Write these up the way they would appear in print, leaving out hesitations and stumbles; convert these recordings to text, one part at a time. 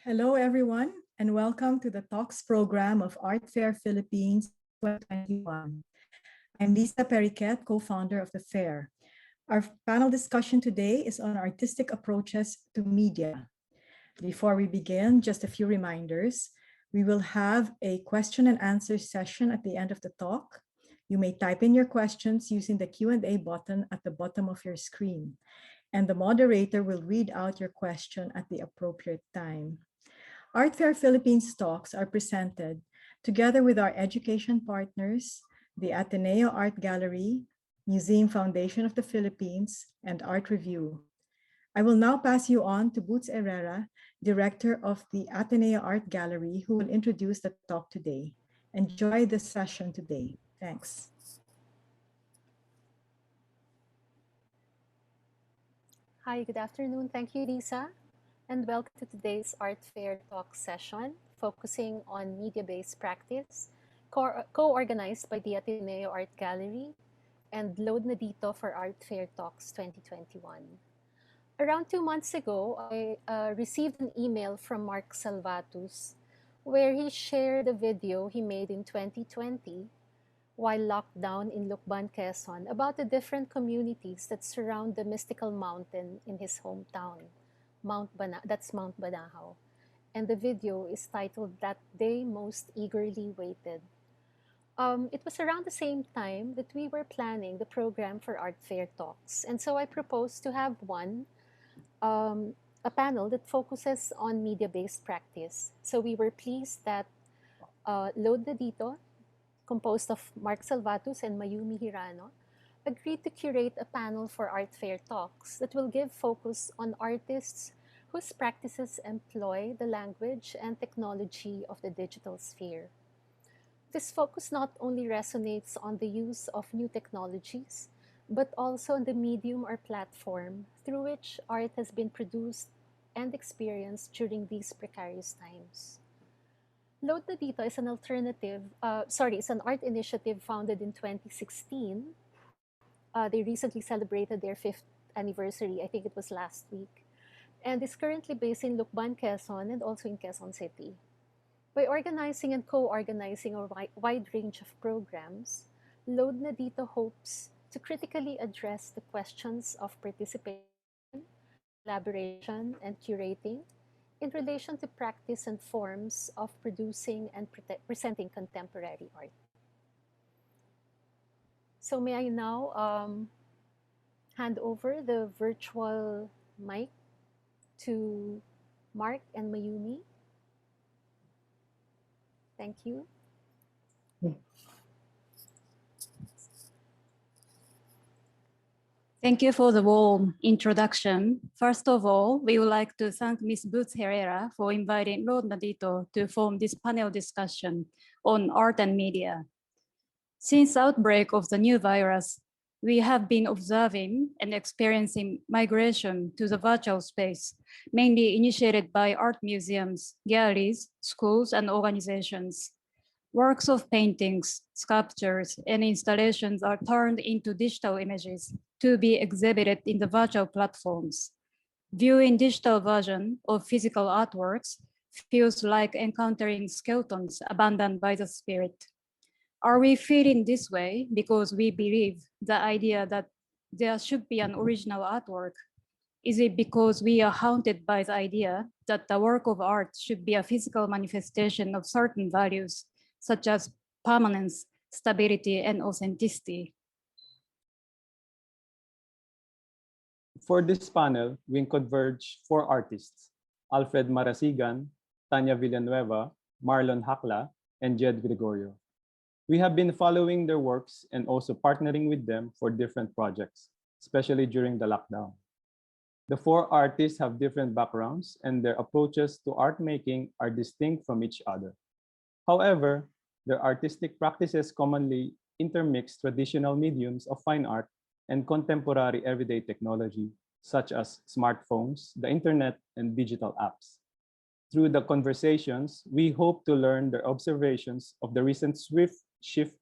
Hello, everyone, and welcome to the Talks program of Art Fair Philippines 2021. I'm Lisa Periquet, co-founder of the fair. Our panel discussion today is on artistic approaches to media. Before we begin, just a few reminders. We will have a question and answer session at the end of the talk. You may type in your questions using the Q&A button at the bottom of your screen, and the moderator will read out your question at the appropriate time. Art Fair Philippines talks are presented together with our education partners, the Ateneo Art Gallery, Museum Foundation of the Philippines, and Art Review. I will now pass you on to Boots Herrera, director of the Ateneo Art Gallery, who will introduce the talk today. Enjoy the session today. Thanks. Hi, good afternoon. Thank you, Lisa, and welcome to today's Art Fair Talk session, focusing on media-based practice, co-organized by the Ateneo Art Gallery and Load na Dito for Art Fair Talks 2021. Around 2 months ago, I received an email from Mark Salvatus, where he shared a video he made in 2020 while locked down in Lucban, Quezon, about the different communities that surround the mystical mountain in his hometown, Mount Banahaw. And the video is titled That Day Most Eagerly Waited. It was around the same time that we were planning the program for Art Fair Talks. And so I proposed to have a panel that focuses on media-based practice. So we were pleased that Load na Dito, composed of Mark Salvatus and Mayumi Hirano, agreed to curate a panel for Art Fair Talks that will give focus on artists whose practices employ the language and technology of the digital sphere. This focus not only resonates on the use of new technologies, but also on the medium or platform through which art has been produced and experienced during these precarious times. Load na Dito is an it's an art initiative founded in 2016. They recently celebrated their 5th anniversary, I think it was last week, and is currently based in Lucban, Quezon, and also in Quezon City. By organizing and co-organizing a wide range of programs, Load na Dito hopes to critically address the questions of participation, collaboration, and curating in relation to practice and forms of producing and presenting contemporary art. So may I now hand over the virtual mic to Mark and Mayumi. Thank you. Thank you for the warm introduction. First of all, we would like to thank Ms. Boots Herrera for inviting Load na Dito to form this panel discussion on art and media. Since the outbreak of the new virus, we have been observing and experiencing migration to the virtual space, mainly initiated by art museums, galleries, schools, and organizations. Works of paintings, sculptures, and installations are turned into digital images to be exhibited in the virtual platforms. Viewing digital version of physical artworks feels like encountering skeletons abandoned by the spirit. Are we feeling this way because we believe the idea that there should be an original artwork? Is it because we are haunted by the idea that the work of art should be a physical manifestation of certain values, such as permanence, stability, and authenticity? For this panel, we converge 4 artists: Alfred Marasigan, Tanya Villanueva, Marlon Hakula, and Jed Gregorio. We have been following their works and also partnering with them for different projects, especially during the lockdown. The 4 artists have different backgrounds and their approaches to art making are distinct from each other. However, their artistic practices commonly intermix traditional mediums of fine art and contemporary everyday technology, such as smartphones, the internet, and digital apps. Through the conversations, we hope to learn their observations of the recent swift shift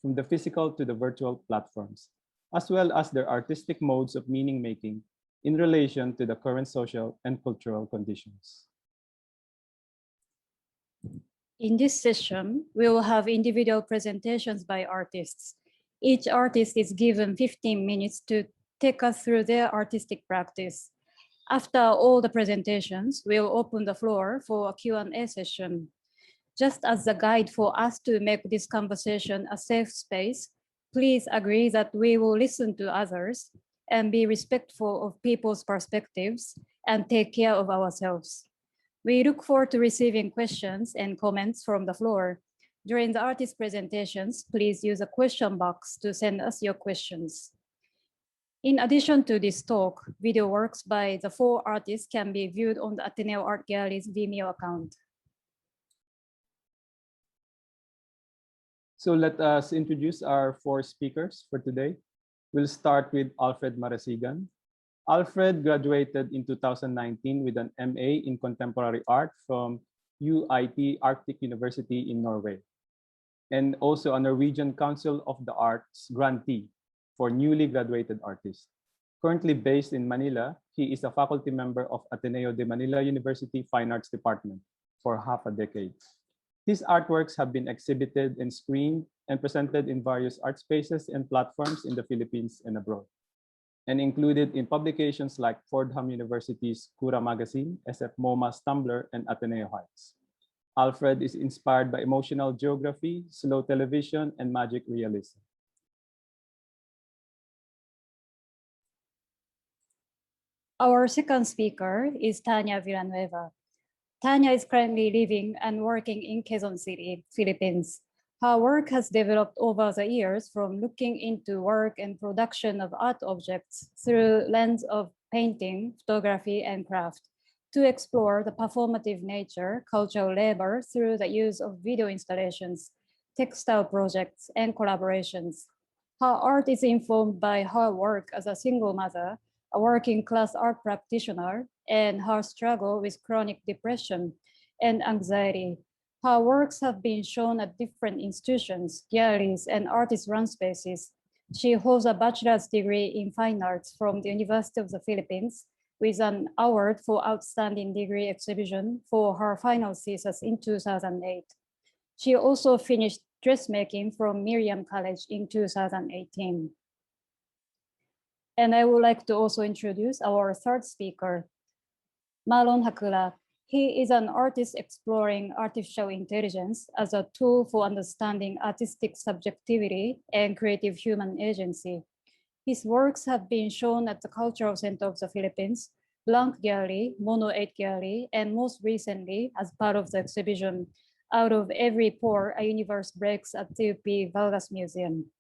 from the physical to the virtual platforms, as well as their artistic modes of meaning-making in relation to the current social and cultural conditions. In this session, we will have individual presentations by artists. Each artist is given 15 minutes to take us through their artistic practice. After all the presentations, we'll open the floor for a Q&A session. Just as a guide for us to make this conversation a safe space, please agree that we will listen to others and be respectful of people's perspectives and take care of ourselves. We look forward to receiving questions and comments from the floor. During the artist presentations, please use a question box to send us your questions. In addition to this talk, video works by the 4 artists can be viewed on the Ateneo Art Gallery's Vimeo account. So let us introduce our 4 speakers for today. We'll start with Alfred Marasigan. Alfred graduated in 2019 with an MA in Contemporary Art from UiT Arctic University in Norway, and also a Norwegian Council of the Arts grantee for newly graduated artists. Currently based in Manila, he is a faculty member of Ateneo de Manila University Fine Arts Department for half a decade. His artworks have been exhibited and screened and presented in various art spaces and platforms in the Philippines and abroad, and included in publications like Fordham University's Cura Magazine, SF MoMA's Tumblr, and Ateneo Heights. Alfred is inspired by emotional geography, slow television, and magic realism. Our second speaker is Tanya Villanueva. Tanya is currently living and working in Quezon City, Philippines. Her work has developed over the years from looking into work and production of art objects through lens of painting, photography, and craft, to explore the performative nature, cultural labor through the use of video installations, textile projects, and collaborations. Her art is informed by her work as a single mother, a working-class art practitioner, and her struggle with chronic depression and anxiety. Her works have been shown at different institutions, galleries, and artist-run spaces. She holds a bachelor's degree in fine arts from the University of the Philippines with an award for outstanding degree exhibition for her final thesis in 2008. She also finished dressmaking from Miriam College in 2018. And I would like to also introduce our third speaker, Marlon Hakula. He is an artist exploring artificial intelligence as a tool for understanding artistic subjectivity and creative human agency. His works have been shown at the Cultural Center of the Philippines, Blanc Gallery, Mono 8 Gallery, and most recently as part of the exhibition, Out of Every Pore, A Universe Breaks at TUP Vargas Museum.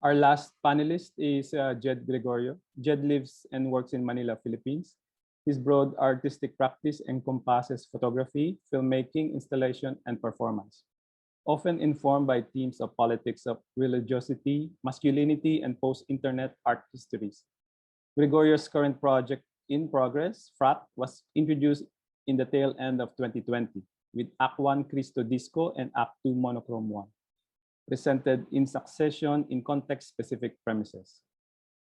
Our last panelist is Jed Gregorio. Jed lives and works in Manila, Philippines. His broad artistic practice encompasses photography, filmmaking, installation, and performance, often informed by themes of politics of religiosity, masculinity, and post-internet art histories. Gregorio's current project in progress, Frat, was introduced in the tail end of 2020 with Act 1 Cristo Disco and Act 2 Monochrome 1. Presented in succession in context-specific premises.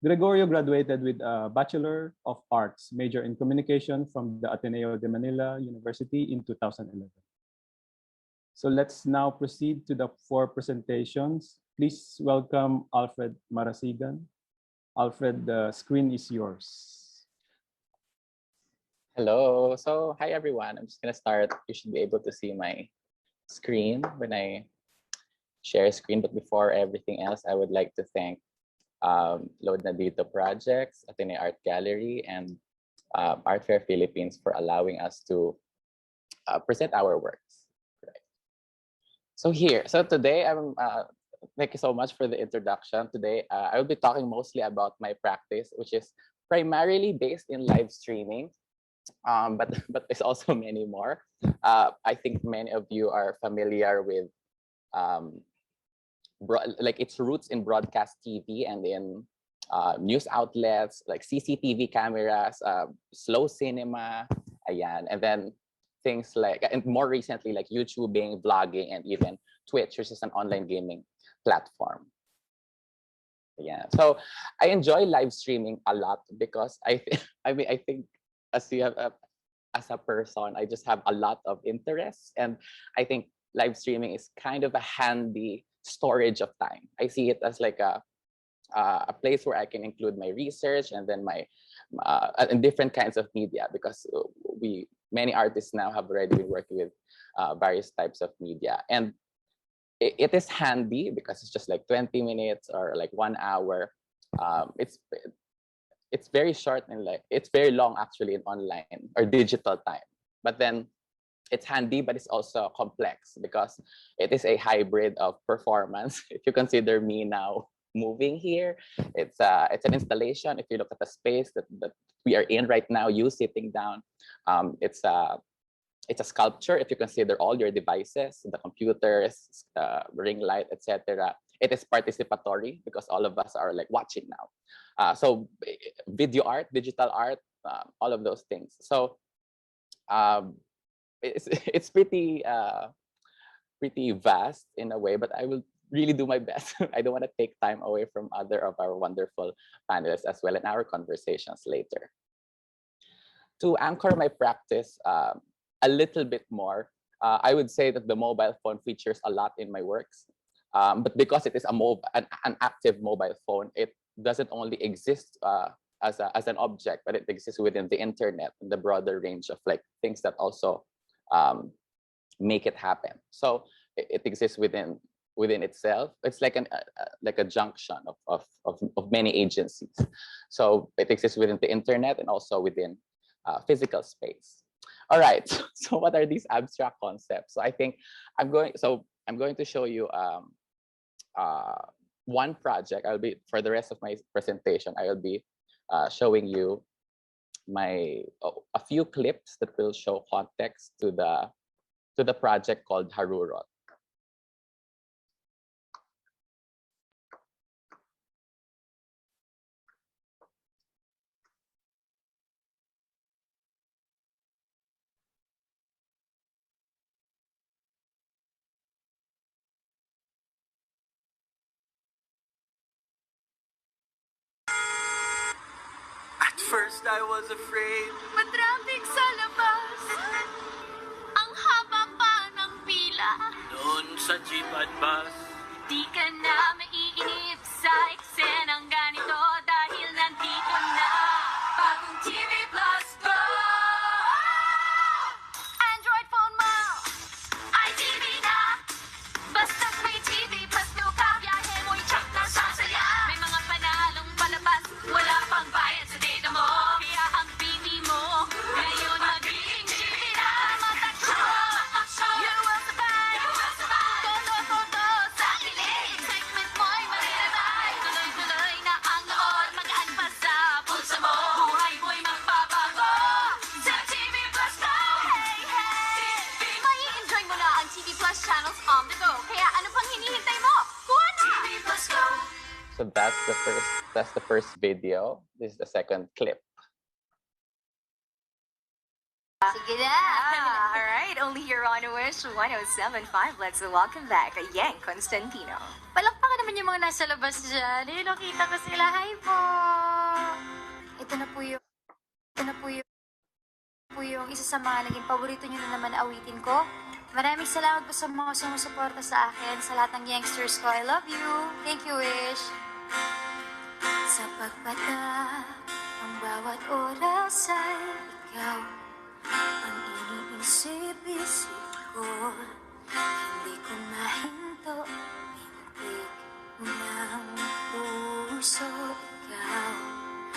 Gregorio graduated with a Bachelor of Arts major in communication from the Ateneo de Manila University in 2011. So let's now proceed to the 4 presentations. Please welcome Alfred Marasigan. Alfred, the screen is yours. Hello. So hi everyone. I'm just gonna start. You should be able to see my screen when I share screen, but before everything else, I would like to thank Load Na Dito Projects, Ateneo Art Gallery, and Art Fair Philippines for allowing us to present our works. Right. So today, thank you so much for the introduction. Today, I will be talking mostly about my practice, which is primarily based in live streaming, but there's also many more. I think many of you are familiar with like its roots in broadcast TV and in news outlets like CCTV cameras, slow cinema, ayan, and then things like, and more recently like YouTubing, vlogging, and even Twitch, which is an online gaming platform. Yeah, so I enjoy live streaming a lot because I think as you have as a person, I just have a lot of interests, and I think live streaming is kind of a handy storage of time. I see it as like a place where I can include my research and then my and different kinds of media, because many artists now have already been working with various types of media, and it is handy because it's just like 20 minutes or like 1 hour. It's very short, and like it's very long actually in online or digital time, but then it's handy, but it's also complex because it is a hybrid of performance. If you consider me now moving here, it's an installation. If you look at the space that we are in right now, you sitting down, it's a sculpture. If you consider all your devices, the computers, ring light, etc., it is participatory because all of us are like watching now. So video art, digital art, all of those things. So it's pretty vast in a way, but I will really do my best. I don't want to take time away from other of our wonderful panelists as well in our conversations later. To anchor my practice a little bit more, I would say that the mobile phone features a lot in my works. But because it is an active mobile phone, it doesn't only exist as an object, but it exists within the internet and the broader range of like things that also make it happen. So it exists within itself. It's like a junction of many agencies. So it exists within the internet and also within physical space. All right. So what are these abstract concepts? So I think I'm going to show you one project. For the rest of my presentation, I will be showing you a few clips that will show context to the project called Harurot. First I was afraid. Matraffic sa labas. Ang haba pa ng pila. Doon sa jeep at bus. Di ka na maiinip sa eksenang ganito dahil nandito na bagong TV Plus Go! Android phone mo ay TV na. Basta't may TV Plus Go ka, biyahe mo'y tsak na sasaya. May mga panalong palabas, wala pang bayad sa data mo. Kaya ang BT mo ngayon magiging TV na. Matak-show, you will survive. Todo-todo sa kilig. Segment mo'y marirabay. Tuloy-tuloy na ang nood, magaan pa sa pulsa mo. Buhay mo'y magbabago sa TV Plus Go. Hey, hey! Mai-enjoy mo na ang TV Plus channels on the go. Kaya ano pang hinihintay mo? Kuha na! TV Plus Go! So that's the first video. This is the second clip. Sige na! Alright, only here on Wish 107.5. Let's welcome back Yang Constantino. Palakpakan naman yung mga nasa labas dyan. Eh, nakita ko sila. Hi po! Ito na po yung isa sa mga naging paborito nyo na naman awitin ko. Maraming salamat po sa mga sumusuporta sa akin, sa lahat ng youngsters ko. I love you. Thank you, Wish. Sa pagpatak ang bawat oras ay ikaw ang iniisip-isip ko. Hindi ko mahinto, pintig ng puso. Ikaw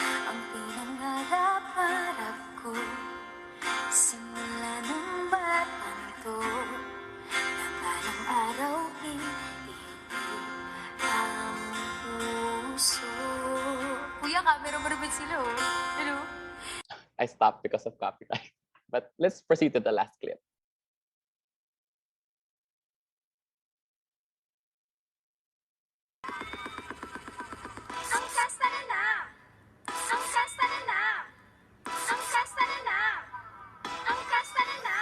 ang pinangarap-harap ko. Simula ng batang to, na balang araw iibig ang puso. Kuya, camera mo naman sila, oh. Hello? I stopped because of copyright. But let's proceed to the last clip. Ang kasta na na! Ang kasta na na! Ang kasta na na! Ang kasta na na!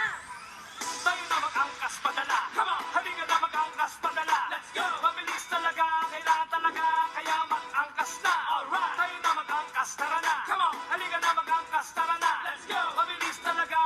Tayo na mag-angkas padala. Come on, halika na mag-angkas padala. Let's go! Mabilis talaga, kailangan talaga, kaya mag-angkas na. Alright! Tayo na mag-angkas, tara na. Come on, halika na mag-angkas, tara na. Let's go! Mabilis talaga,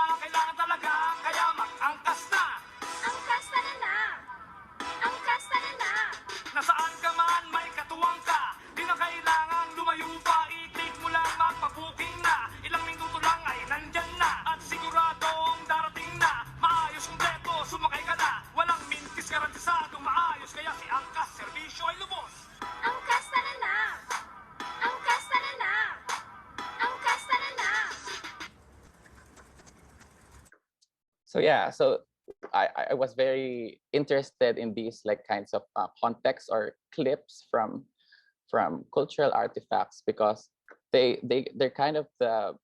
So yeah, so I was very interested in these like kinds of contexts or clips from cultural artifacts because they're kind of the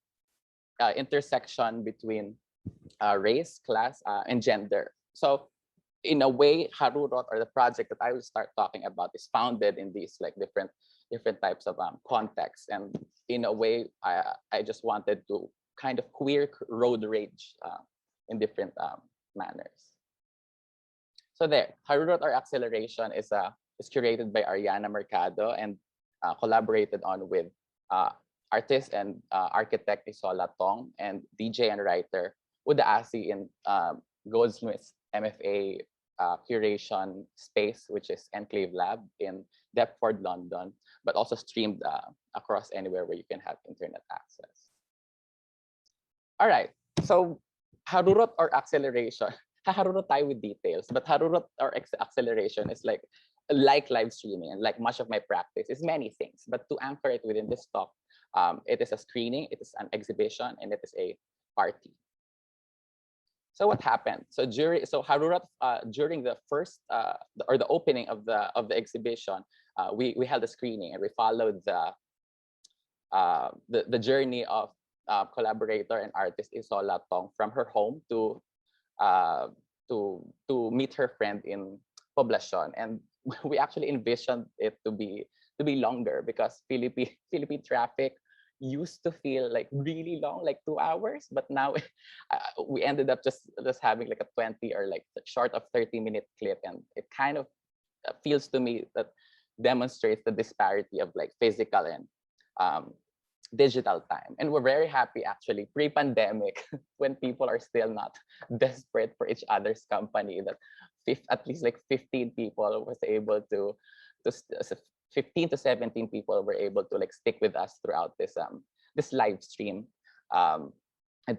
intersection between race, class, and gender. So in a way, Harurot, or the project that I will start talking about, is founded in these like different types of contexts. And in a way, I just wanted to kind of queer road rage in different manners. So there, Harurot or Acceleration is curated by Ariana Mercado and collaborated on with artist and architect Isola Tong and DJ and writer Uda Asi in Goldsmith's MFA curation space, which is Enclave Lab in Deptford, London, but also streamed across anywhere where you can have internet access. All right, so Harurot or Acceleration. Harurot tayo with details, but Harurot or Acceleration is like live streaming, and like much of my practice is many things. But to anchor it within this talk, it is a screening, it is an exhibition, and it is a party. So what happened? So Harurot during the first or the opening of the exhibition, we held a screening and we followed the journey of collaborator and artist Isola Tong from her home to meet her friend in Poblacion, and we actually envisioned it to be longer because Philippine traffic used to feel like really long, like 2 hours, but now we ended up just having like a 20 or like short of 30-minute clip, and it kind of feels to me that demonstrates the disparity of like physical and digital time. And we're very happy actually pre-pandemic when people are still not desperate for each other's company, that at least like 15 people was able to 15 to 17 people were able to like stick with us throughout this this live stream, and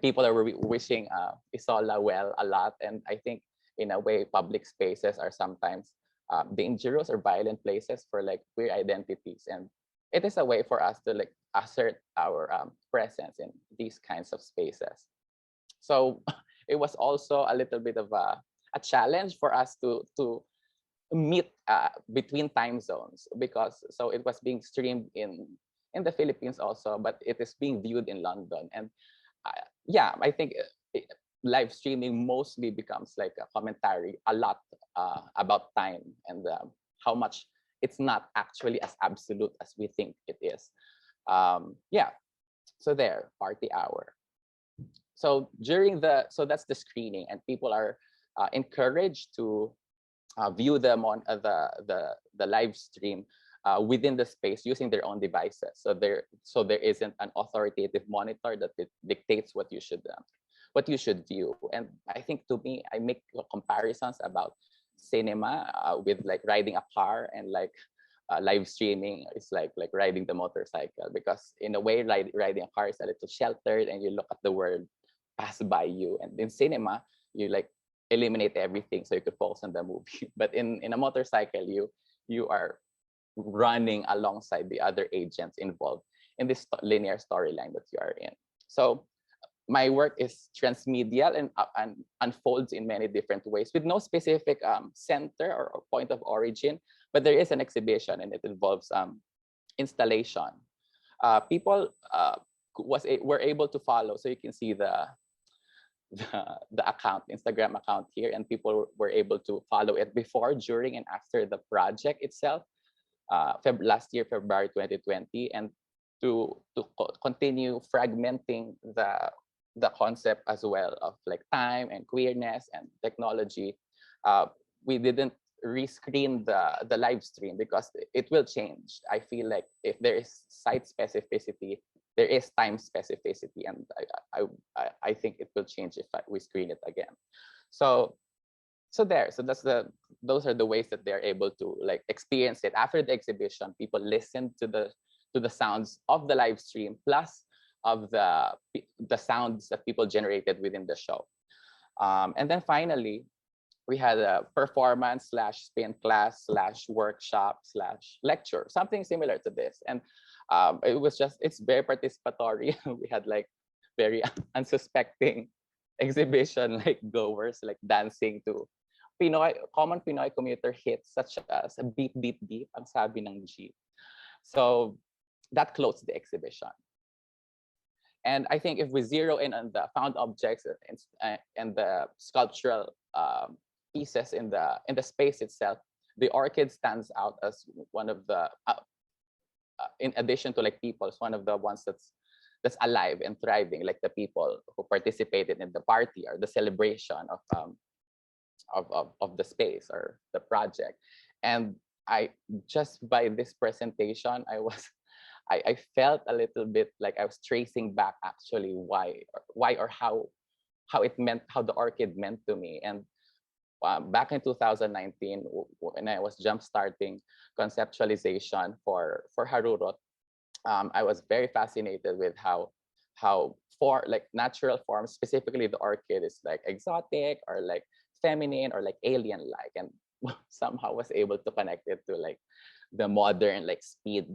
people are wishing Isola well a lot. And I think in a way public spaces are sometimes dangerous or violent places for like queer identities, and it is a way for us to like assert our presence in these kinds of spaces. So it was also a little bit of a challenge for us to meet between time zones, because so it was being streamed in the Philippines also, but it is being viewed in London. And yeah, I think live streaming mostly becomes like a commentary a lot about time and how much it's not actually as absolute as we think it is. Yeah, so there, party hour. So so that's the screening, and people are encouraged to view them on the live stream within the space using their own devices. So there isn't an authoritative monitor that dictates what you should view. And I think, to me, I make comparisons about cinema with like riding a car, and like live streaming is like riding the motorcycle, because in a way riding a car is a little sheltered and you look at the world pass by you, and in cinema you like eliminate everything so you could focus on the movie. But in a motorcycle, you are running alongside the other agents involved in this linear storyline that you are in. So my work is transmedial and unfolds in many different ways with no specific center or point of origin, but there is an exhibition, and it involves installation. People were able to follow, so you can see the account, Instagram account here, and people were able to follow it before, during, and after the project itself, last year, February 2020, and to continue fragmenting the concept as well of like time and queerness and technology. We didn't rescreen the live stream because it will change. I feel like if there is site specificity, there is time specificity, and I think it will change if we screen it again. So those are the ways that they're able to like experience it. After the exhibition, people listen to the sounds of the live stream plus of the sounds that people generated within the show. And then finally, we had a performance / spin class / workshop / lecture, something similar to this. And it's very participatory. We had like very unsuspecting exhibition like goers like dancing to common Pinoy commuter hits such as a beep beep beep ang sabi ng jeep. So that closed the exhibition. And I think if we zero in on the found objects and the sculptural pieces in the space itself, the orchid stands out as one of the, in addition to like people, it's one of the ones that's alive and thriving, like the people who participated in the party or the celebration of the space or the project. And I just by this presentation, I felt a little bit like I was tracing back actually why or how the orchid meant to me. And back in 2019, when I was jump starting conceptualization for Harurot, I was very fascinated with how for like natural forms, specifically the orchid, is like exotic or like feminine or like alien like, and somehow was able to connect it to like the modern like speed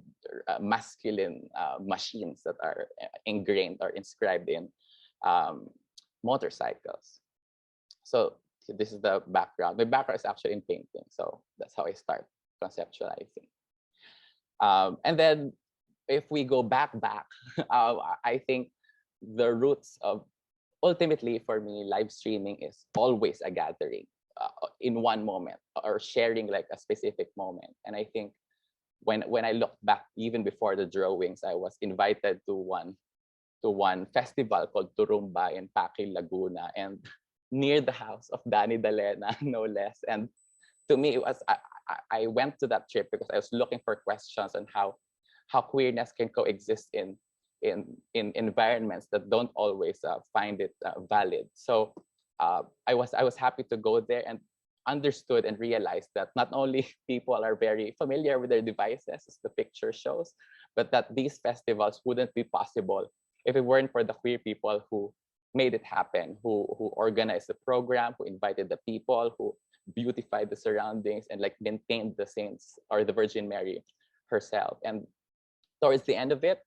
masculine machines that are ingrained or inscribed in motorcycles. So this is the background. My background is actually in painting, so that's how I start conceptualizing. And then if we go back, I think the roots of, ultimately for me, live streaming is always a gathering in one moment or sharing like a specific moment. And I think when I look back, even before the drawings, I was invited to one festival called Turumba in Paquil, Laguna, and near the house of Danny Dalena, no less. And to me, it was I went to that trip because I was looking for questions on how queerness can coexist in environments that don't always find it valid. So I was happy to go there and understood and realized that not only people are very familiar with their devices, as the picture shows, but that these festivals wouldn't be possible if it weren't for the queer people who made it happen, who organized the program, who invited the people, who beautified the surroundings, and like maintained the saints or the Virgin Mary herself. And towards the end of it,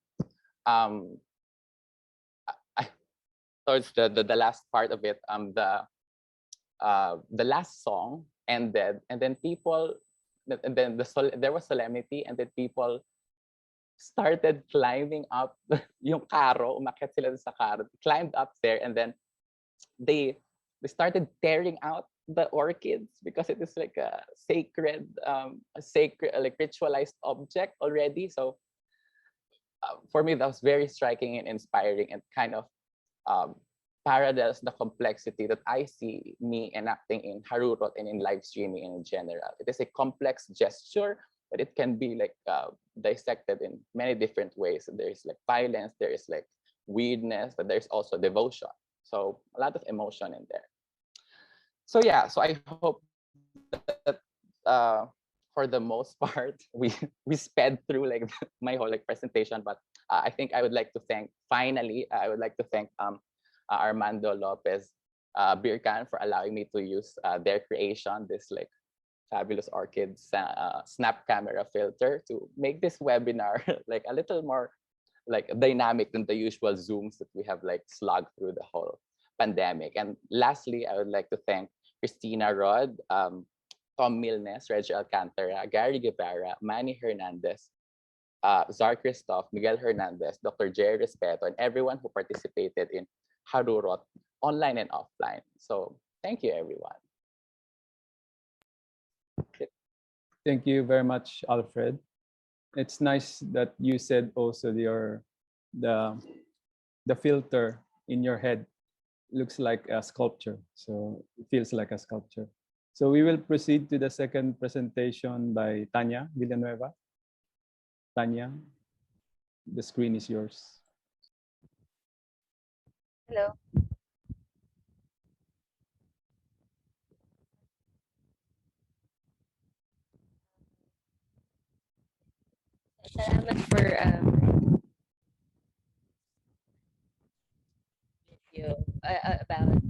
towards the last part of it, the last song ended, and then there was solemnity, and then people started climbing up yung karo, umakyat sila sa karo, climbed up there, and then they started tearing out the orchids because it is like a sacred like ritualized object already. So for me, that was very striking and inspiring, and kind of parallels the complexity that I see me enacting in Harurot and in live streaming in general. It is a complex gesture, but it can be like dissected in many different ways. There is like violence, there is like weirdness, but there's also devotion. So a lot of emotion in there. So yeah, so I hope that for the most part, we sped through like my whole like presentation, but I think I would like to thank, finally, I would like to thank Armando Lopez Birkan for allowing me to use their creation, this like fabulous orchid snap camera filter, to make this webinar like a little more like dynamic than the usual Zooms that we have like slogged through the whole pandemic. And lastly, I would like to thank Christina Rod, Tom Milnes, Reggie Alcantara, Gary Guevara, Manny Hernandez, Zar Christoph, Miguel Hernandez, Dr. Jerry Respeto, and everyone who participated in Harurot, online and offline. So thank you, everyone. Thank you very much, Alfred. It's nice that you said also the filter in your head looks like a sculpture, so it feels like a sculpture. So we will proceed to the second presentation by Tanya Villanueva. Tanya, the screen is yours. Hello. Salamat for video about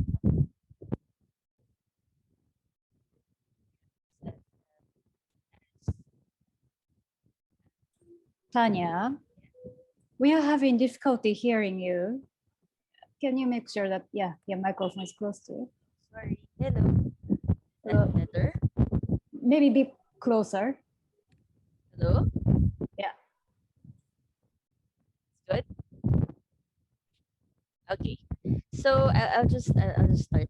Tanya, we are having difficulty hearing you. can you make sure that your microphone is close to you? Sorry. Hello. That's better. Maybe be closer. Hello. Yeah. Good. Okay. So I'll just start.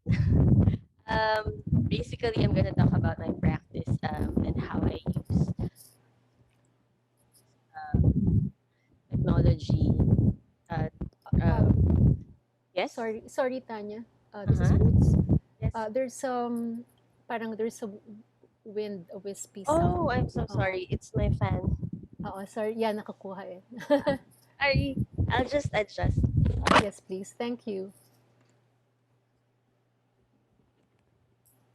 Basically, I'm gonna talk about my practice and how I use technology. Uh, yes. Sorry, Tanya. This is Uh-huh. Boots. Yes. There's there's a a wispy Oh, sound. I'm so sorry. It's my fan. Sorry. Yeah, nakakuha eh. Sorry. I'll just adjust. Yes, please. Thank you.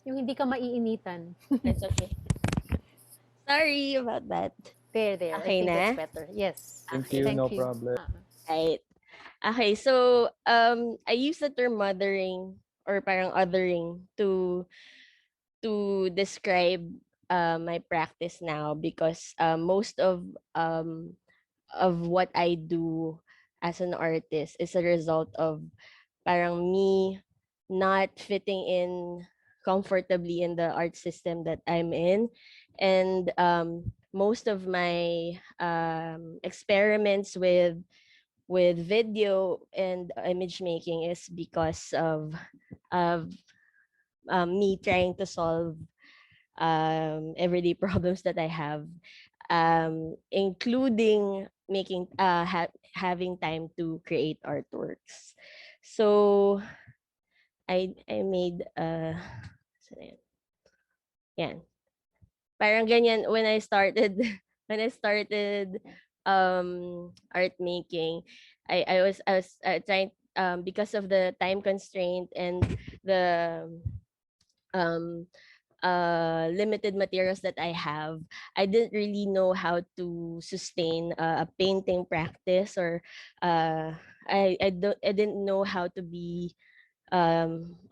Yung hindi ka maiinitan. It's okay. Sorry about that. There. Okay I think na? that's better. Yes. Thank Okay. you, Thank no you. problem. Right. Okay, so I use the term mothering or parang othering to describe my practice now because most of what I do as an artist is a result of parang me not fitting in comfortably in the art system that I'm in, and most of my experiments with video and image making is because of me trying to solve everyday problems that I have, including making having time to create artworks. So I made saan na yun? Yan. Parang ganyan when I started when I started art making. I was trying because of the time constraint and the um limited materials that I have, I didn't really know how to sustain a painting practice, or I didn't know how to be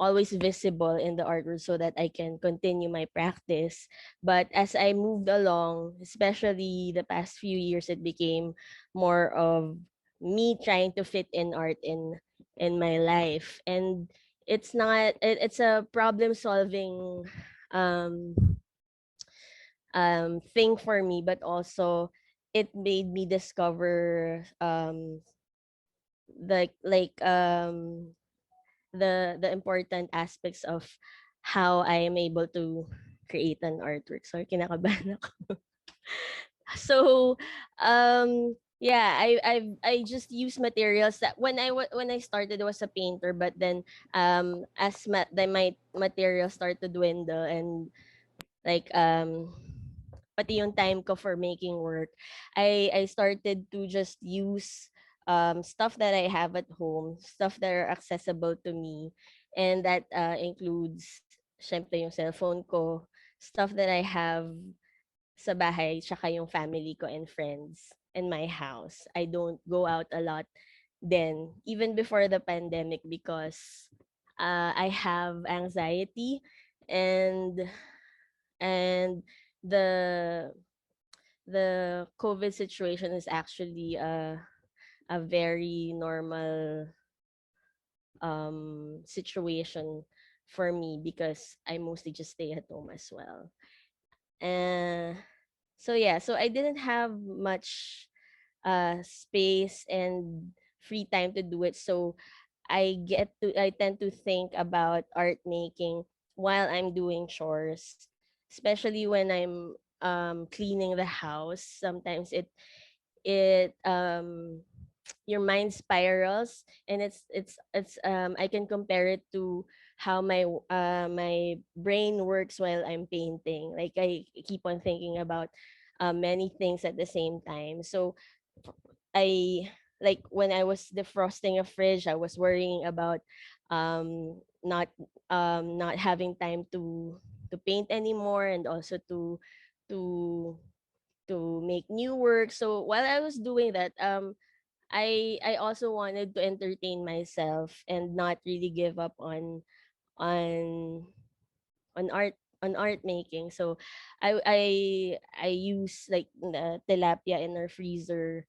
always visible in the artwork so that I can continue my practice. But as I moved along, especially the past few years, it became more of me trying to fit in art in my life, and it's a problem solving um thing for me, but also it made me discover like the important aspects of how I am able to create an artwork. Sorry, kinakabahan ako. So, yeah, I just use materials that when I started was a painter, but then as my materials start to dwindle, and like pati yung time ko for making work, I started to just use stuff that I have at home, stuff that are accessible to me, and that includes syempre yung cellphone ko, stuff that I have sa bahay, tsaka yung family ko and friends in my house. I don't go out a lot then, even before the pandemic, because I have anxiety, and and the the COVID situation is actually a very normal situation for me because I mostly just stay at home as well. Uh, so yeah, so I didn't have much space and free time to do it. So I tend to think about art making while I'm doing chores, especially when I'm cleaning the house. Sometimes it your mind spirals, and it's I can compare it to how my brain works while I'm painting. Like I keep on thinking about many things at the same time. So I like when I was defrosting a fridge, I was worrying about um not not having time to paint anymore, and also to to make new work. So while I was doing that, I also wanted to entertain myself and not really give up on on art making. So I use like the tilapia in our freezer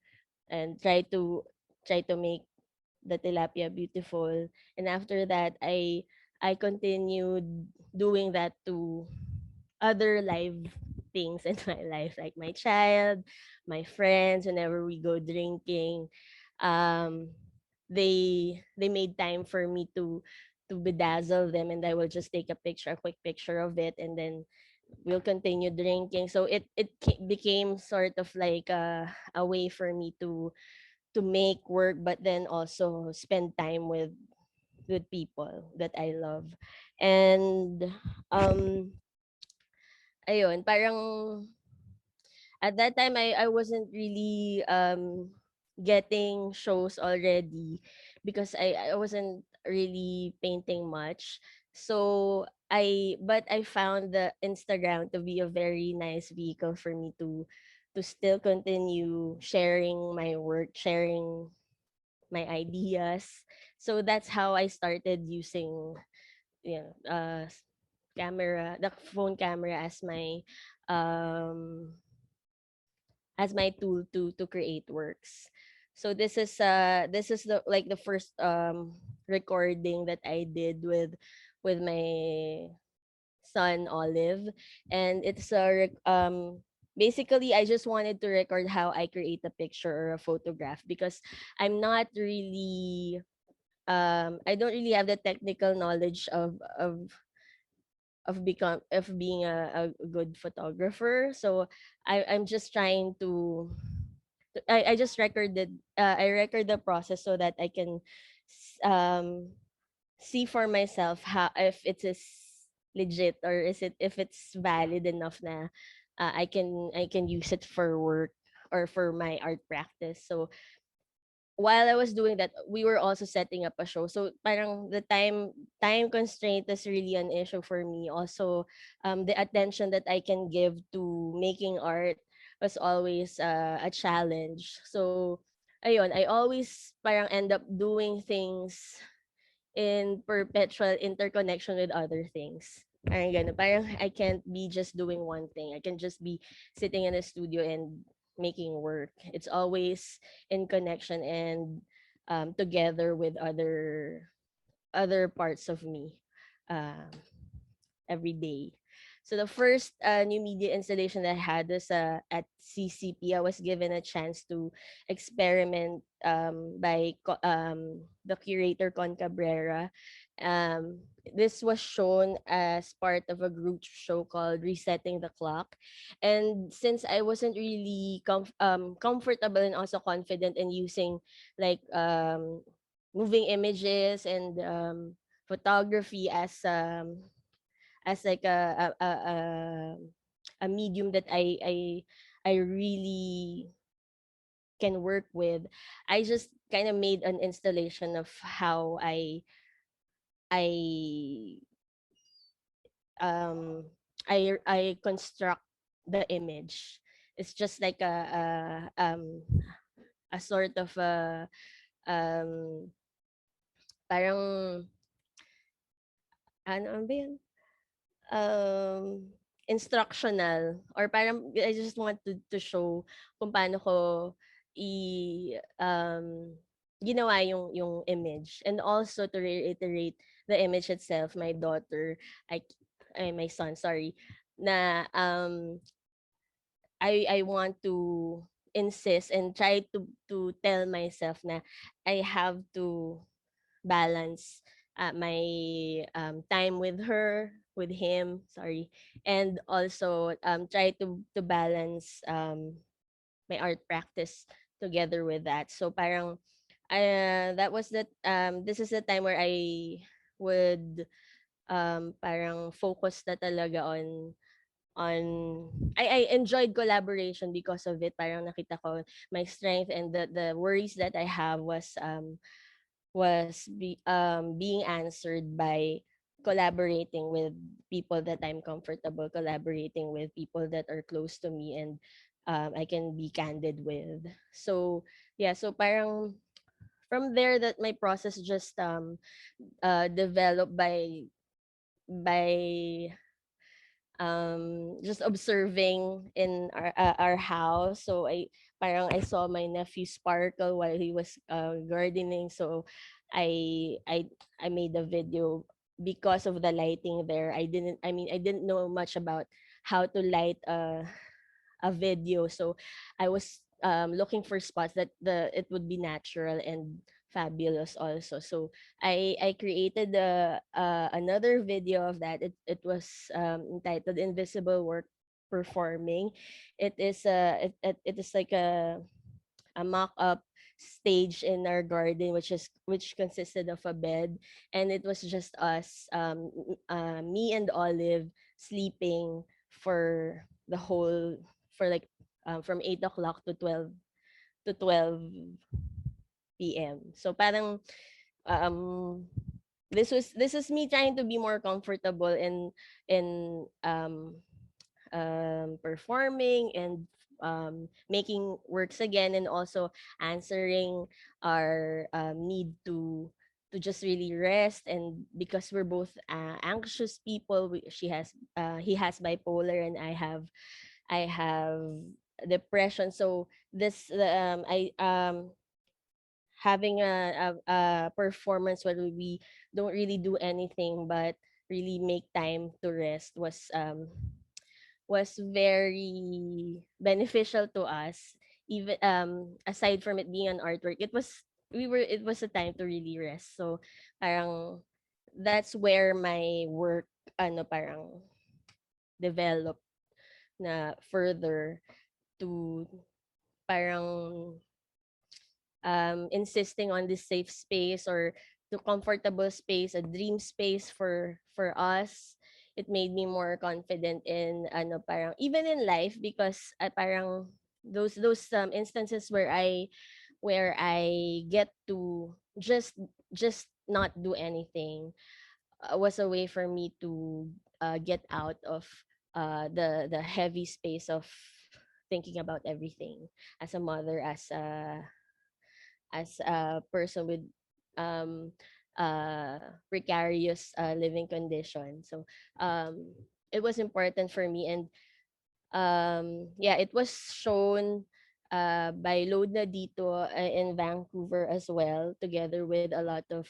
and try to make the tilapia beautiful. And after that, I continued doing that to other live things in my life, like my child, my friends. Whenever we go drinking, um, they made time for me to bedazzle them, and I will just take a quick picture of it, and then we'll continue drinking. So became sort of like a way for me to make work, but then also spend time with people that I love. And um ayun, parang at that time I wasn't really getting shows already because I wasn't really painting much. So I found the Instagram to be a very nice vehicle for me to still continue sharing my work, sharing my ideas. So that's how I started using, the phone camera um as my tool to create works. So this is the first recording that I did with my son Olive, and basically I just wanted to record how I create a picture or a photograph, because I'm not really I don't really have the technical knowledge of being a good photographer. So I'm just trying I just recorded I record the process so that I can see for myself how if it is legit, or is it if it's valid enough na I can use it for work or for my art practice. So while I was doing that, we were also setting up a show. So parang the time constraint is really an issue for me. Also, the attention that I can give to making art was always a challenge. So ayun, I always parang end up doing things in perpetual interconnection with other things. Parang ganun. Parang I can't be just doing one thing. I can just be sitting in a studio and making work. It's always in connection and together with other parts of me um, every day. So the first new media installation that I had was at CCP. I was given a chance to experiment by the curator Con Cabrera. This was shown as part of a group show called Resetting the Clock. And since I wasn't really comfortable and also confident in using like moving images and photography as like a medium that I really can work with, I just kind of made an installation of how I um I construct the image. It's just like a sort of um parang ano ba yun? um, Instructional, or parang I just want to show kung paano ko ginawa yung image, and also to reiterate the image itself. My daughter, my son, sorry, na I want to insist and try to tell myself na I have to balance my time with her, with him, sorry, and also try to balance my art practice together with that. So parang that was that this is the time where I would parang focus na talaga on I enjoyed collaboration because of it. Parang nakita ko my strength, and the worries that I have being answered by collaborating with people that I'm comfortable collaborating with, people that are close to me and I can be candid with. So yeah, so parang from there that my process just developed by just observing in our house. So I saw my nephew sparkle while he was gardening. So I I I made a video because of the lighting there. I didn't know much about how to light a video. So I was looking for spots that the it would be natural and fabulous also. So I created another video of that. It was entitled Invisible Work Performing. It is it is like a mock-up stage in our garden, which consisted of a bed, and it was just us, me and Olive, sleeping for the whole, for like from 8 o'clock to 12 p.m. So parang um this is me trying to be more comfortable in performing and making works again, and also answering our need to just really rest. And because we're both anxious people, he has bipolar and I have depression. So this I having a performance where we don't really do anything but really make time to rest was very beneficial to us. Even aside from it being an artwork, it was a time to really rest. So parang that's where my work parang developed na further to parang insisting on this safe space, or to comfortable space, a dream space for us. It made me more confident in parang even in life, because parang those instances where I get to just not do anything was a way for me to get out of the heavy space of thinking about everything as a mother, as a person with um precarious living condition. So it was important for me. And yeah, it was shown by Lodna Dito in Vancouver as well, together with a lot of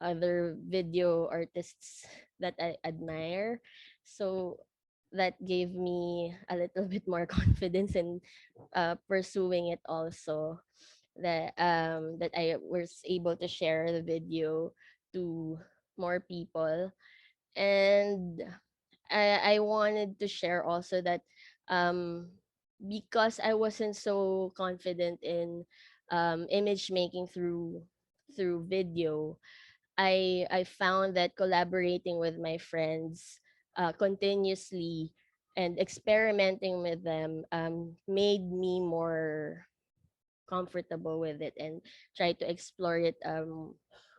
other video artists that I admire. So that gave me a little bit more confidence in pursuing it also, that I was able to share the video to more people. And I wanted to share also that um because I wasn't so confident in image making through video, I found that collaborating with my friends continuously and experimenting with them made me more comfortable with it, and try to explore it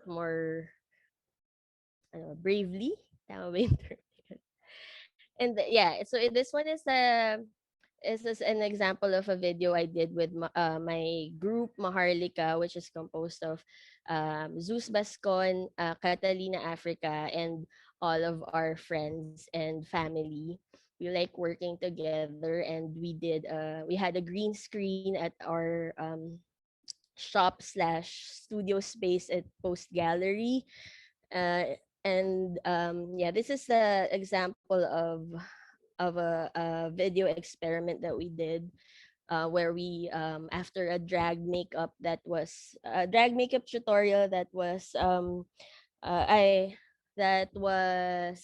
more bravely. Tama ba yung term? And yeah, so this one is this an example of a video I did with my group Maharlika, which is composed of Zeus Bascon, Catalina Africa, and all of our friends and family. We like working together, and we had a green screen at our shop slash studio space at Post Gallery. Uh, and yeah, this is the example of a video experiment that we did, where we after a drag makeup tutorial I that was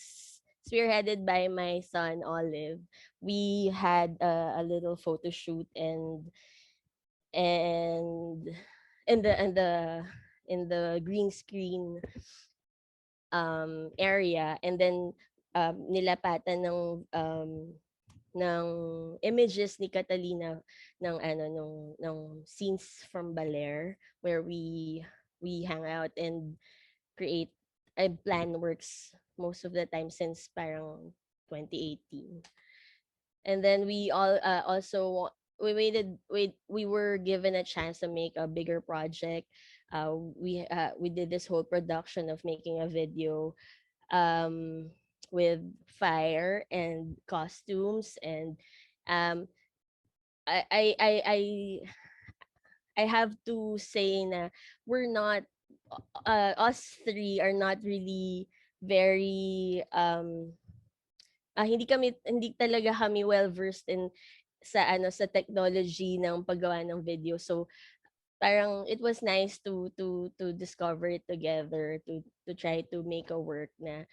spearheaded by my son Olive. We had a little photo shoot, and in the green screen area, and then nilapatan ng images ni Catalina ng ng scenes from Baler, where we hang out and create and plan works most of the time since parang 2018. And then we all also we were given a chance to make a bigger project. We did this whole production of making a video. um with fire and costumes, and um I I I I I have to say na we're not us three are not really very hindi talaga kami well versed in sa technology ng paggawa ng video. So parang it was nice to discover it together, to try to make a work na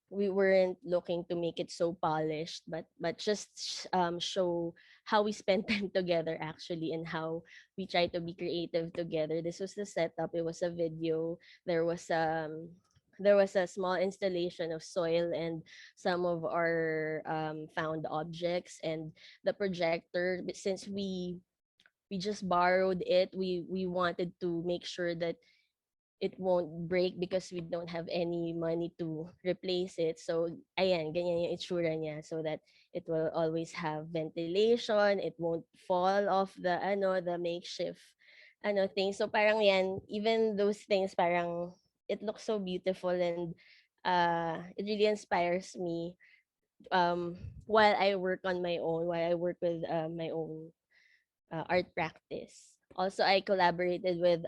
we weren't looking to make it so polished, but just show how we spend time together actually, and how we try to be creative together. This was the setup. It was a video. There was a small installation of soil and some of our found objects, and the projector. But since we just borrowed it, we wanted to make sure that it won't break because we don't have any money to replace it. So, ayan, ganyan yung itsura niya, so that it will always have ventilation, it won't fall off the makeshift thing. So parang yan, even those things parang it looks so beautiful, and it really inspires me while I work on my own, while I work with my own art practice. Also, I collaborated with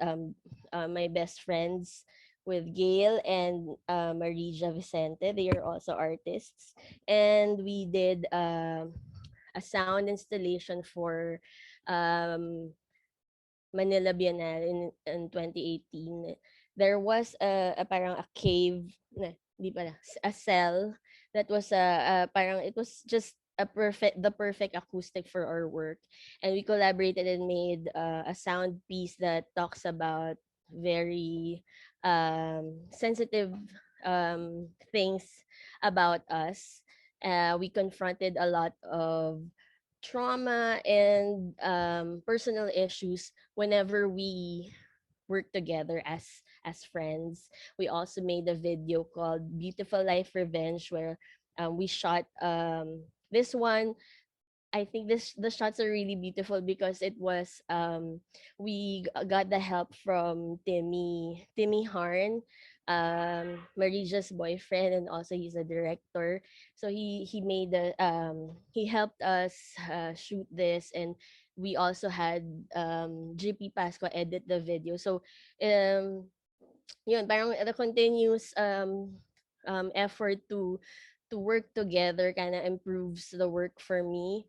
my best friends, with Gail and Marija Vicente. They are also artists, and we did a sound installation for um, Manila Bienal in 2018. There was a parang a cave, di pala, a cell that was parang it was just the perfect acoustic for our work, and we collaborated and made a sound piece that talks about very sensitive things about us. We confronted a lot of trauma and personal issues whenever we work together as friends. We also made a video called Beautiful Life Revenge, where we shot this one. I think the shots are really beautiful because it was got the help from Timmy Harn, Marija's boyfriend, and also he's a director. So he made he helped us shoot this, and we also had GP Pasco edit the video. So yun, parang the continuous effort to work together kind of improves the work for me.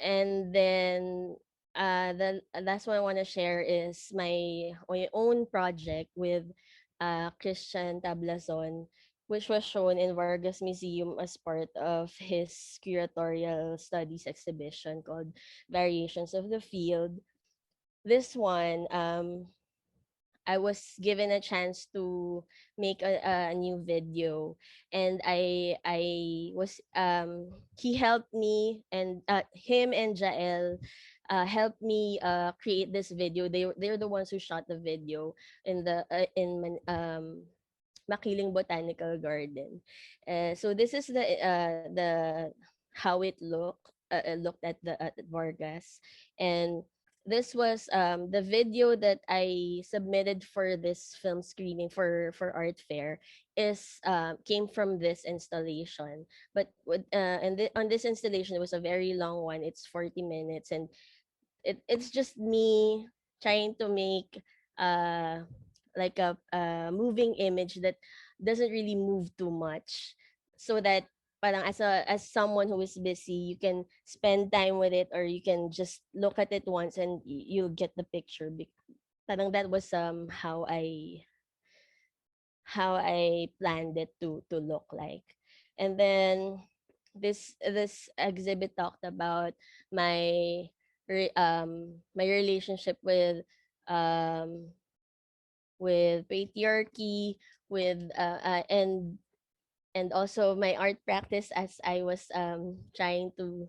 And then the last one I want to share is my own project with Christian Tablazon, which was shown in Vargas Museum as part of his curatorial studies exhibition called Variations of the Field. This one, I was given a chance to make a new video, and I was he helped me, and him and Jael helped me create this video. They're the ones who shot the video in Makiling Botanical Garden. So this is the how it looked at Vargas. And this was the video that I submitted for this film screening for art fair is came from this installation. But on this installation, it was a very long one. It's 40 minutes, and it's just me trying to make uh like a moving image that doesn't really move too much, so that parang as someone who is busy, you can spend time with it, or you can just look at it once and you'll get the picture. Parang that was how I planned it to look like. And then this exhibit talked about my my relationship um with patriarchy, with and also my art practice, as I was trying to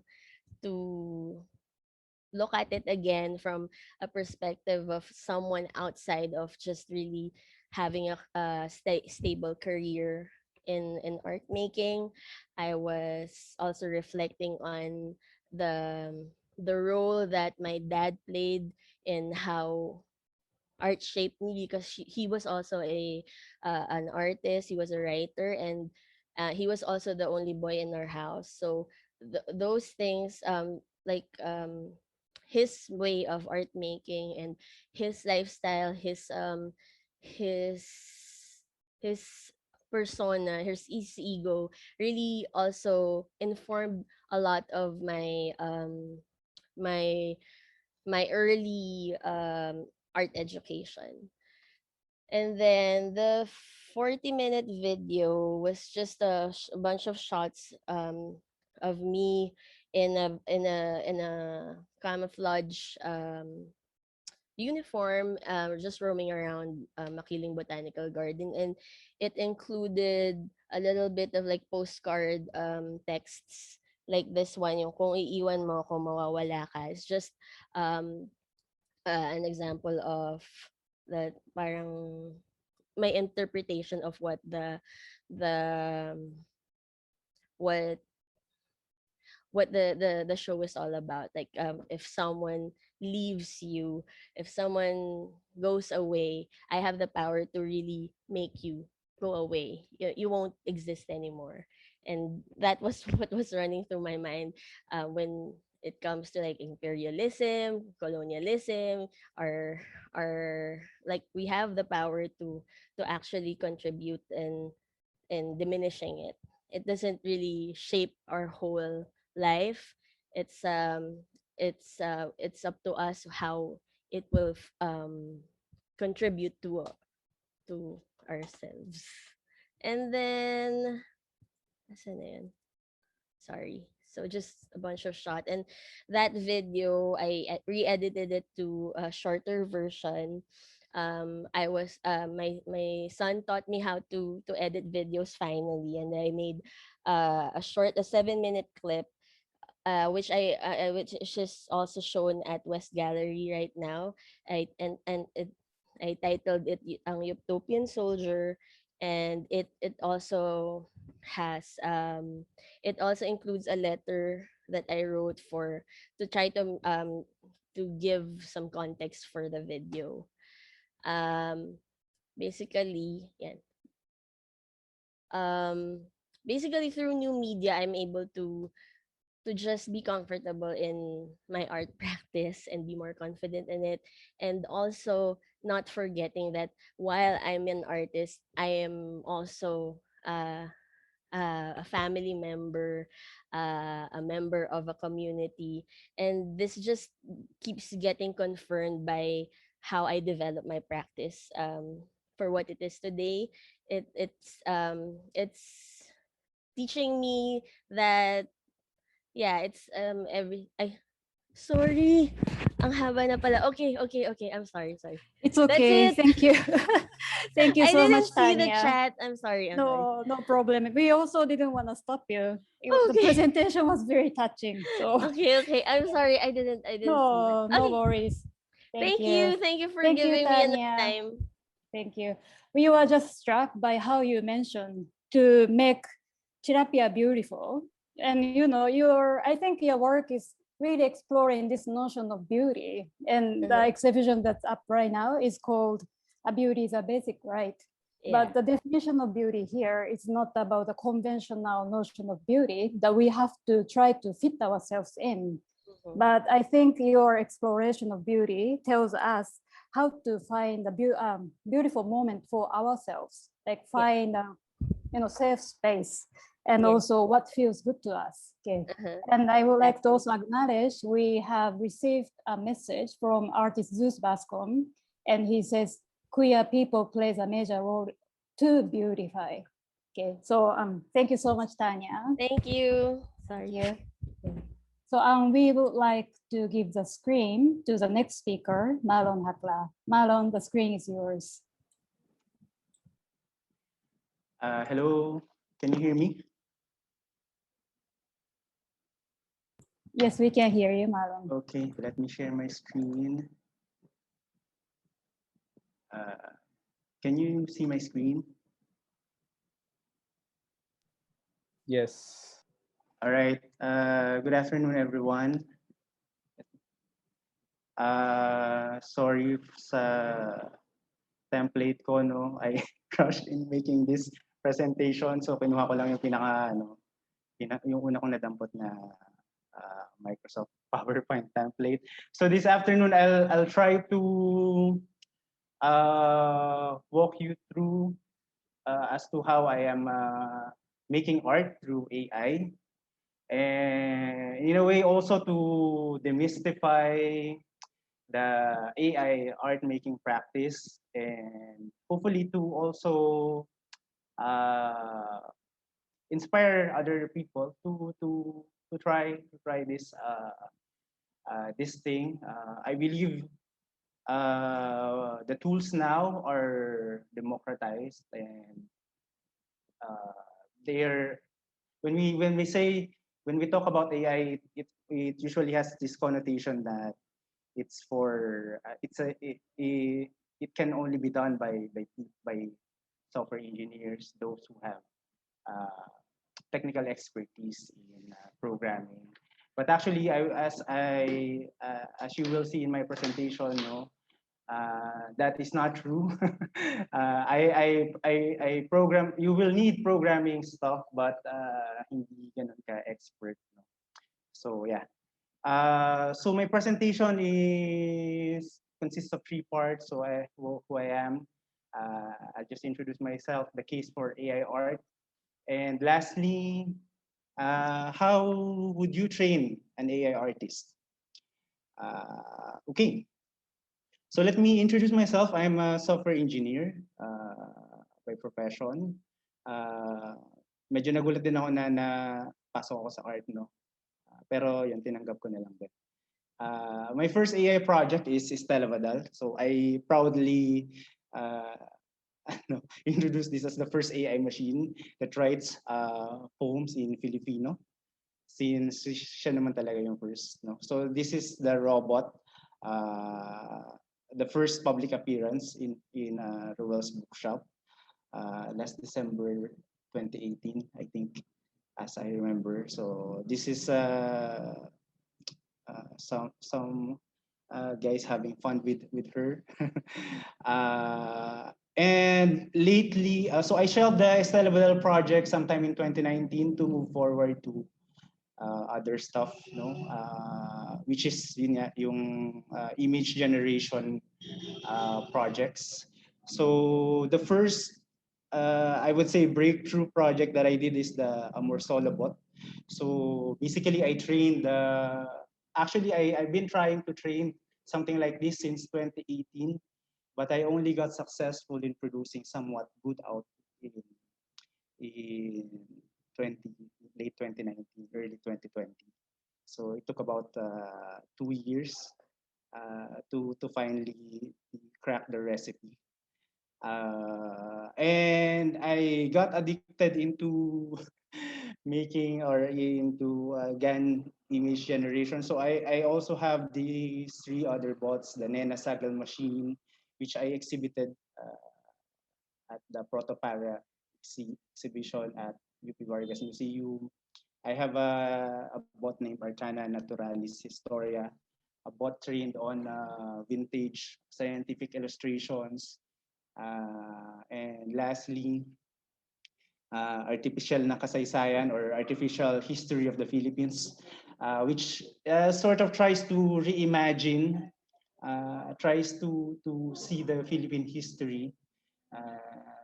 look at it again from a perspective of someone outside of just really having a stable career in art making. I was also reflecting on the role that my dad played in how art shaped me, because he was also a an artist. He was a writer, and He was also the only boy in our house. So those things, his way of art making and his lifestyle, his his persona, his ego really also informed a lot of my my early art education. And then the 40-minute video was just a bunch of shots of me in a camouflage uniform, just roaming around Makiling Botanical Garden, and it included a little bit of like postcard texts like this one, yung kung iiwan mo ako mawawala ka. It's just um an example of that, parang my interpretation of the what the show is all about. Like, if someone leaves you, if someone goes away, I have the power to really make you go away. You won't exist anymore. And that was what was running through my mind when it comes to like imperialism, colonialism, or like we have the power to actually contribute and diminishing it. It doesn't really shape our whole life. It's it's up to us how it will contribute to ourselves. And then asan na yun? Sorry. So just a bunch of shot, and that video I re-edited it to a shorter version. I was my son taught me how to edit videos finally, and I made a 7-minute clip, which is also shown at West Gallery right now. I titled it ang Utopian Soldier, and it also has it also includes a letter that I wrote for to try to give some context for the video. Um basically, yeah. Um Basically through new media I'm able to just be comfortable in my art practice and be more confident in it, and also not forgetting that while I'm an artist I am also a family member, a member of a community, and this just keeps getting confirmed by how I develop my practice for what it is today. It's teaching me that, yeah, it's every I sorry. Ang haba na pala. Okay, okay, okay. I'm sorry, sorry. It's That's okay. it. Thank you. Thank you I so much, didn't see the Tanya. chat. I'm sorry. I'm sorry. No, no problem. We also didn't want to stop you. The Okay. presentation was very touching. So Okay, okay. I'm sorry. I didn't see that. no, no Okay. worries. Thank Thank you. you. Thank you for Thank you, giving me enough Tanya. time. Thank you. We were just struck by how you mentioned to make tilapia beautiful. And I think your work is really exploring this notion of beauty. And the exhibition that's up right now is called "A Beauty is a Basic Right." Yeah. But the definition of beauty here is not about the conventional notion of beauty that we have to try to fit ourselves in. But I think your exploration of beauty tells us how to find a beautiful moment for ourselves, like find a safe space, and also what feels good to us. Okay. And I would like to also acknowledge we have received a message from artist Zeus Bascom, and he says queer people plays a major role to beautify. Okay, so thank you so much, Tanya. Thank you. Sorry. So we would like to give the screen to the next speaker, Marlon Hakula. Marlon, the screen is yours. Hello, can you hear me? Yes, we can hear you, Marlon. Okay, let me share my screen. Can you see my screen? Yes. All right. Good afternoon, everyone. Sorry sa template ko, no? I rushed in making this presentation. So kinuha ko lang yung yung una kong nadampot na Microsoft PowerPoint template. So this afternoon, I'll try to walk you through as to how I am making art through AI, and in a way also to demystify the AI art making practice, and hopefully to also inspire other people to try this thing. I believe the tools now are democratized, and they're when we talk about AI, it usually has this connotation that it's for it can only be done by software engineers, those who have uh, technical expertise in programming. But actually, as you will see in my presentation, no, that is not true. I program. You will need programming stuff, but hindi ganun ka expert. No? So yeah. So my presentation consists of 3 parts. So who I am. I'll just introduce myself, the case for AI art, and lastly, how would you train an AI artist? Okay, so let me introduce myself. I'm a software engineer by profession. Medyo nagulat din ako na pasok ako sa art, no? Pero yun, tinanggap ko na lang din. My first AI project is Salvatus. So I proudly introduce this as the first AI machine that writes poems in Filipino, since siya naman talaga yung first. No? So this is the robot, the first public appearance in Rowell's bookshop last December 2018, I think, as I remember. So this is some guys having fun with her. And lately, so I shelved the Estela Vidal project sometime in 2019 to move forward to other stuff, no? Which is yung image generation projects. So the first, I would say, breakthrough project that I did is the Amor Solobot. So basically, I trained actually, I've been trying to train something like this since 2018, but I only got successful in producing somewhat good output in 20, late 2019, early 2020. So it took about 2 years to finally crack the recipe. And I got addicted into making or into GAN image generation. So I also have these 3 other bots, the Nena Sagal machine, which I exhibited at the Protopara exhibition at UP Vargas Museum. I have a bot named Arcana Naturalis Historia, a bot trained on vintage scientific illustrations. And lastly, artificial na kasaysayan or artificial history of the Philippines, which sort of tries to reimagine, tries to see the Philippine history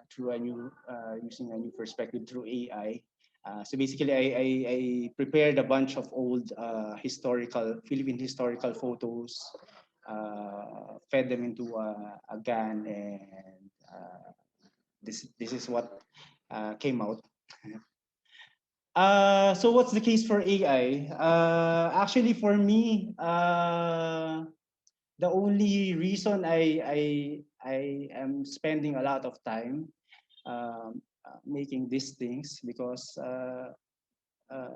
through a new, using a new perspective through AI. So basically, I prepared a bunch of old Philippine historical photos, fed them into a GAN, and this is what came out. So what's the case for AI? Actually, for me, the only reason I am spending a lot of time making these things, because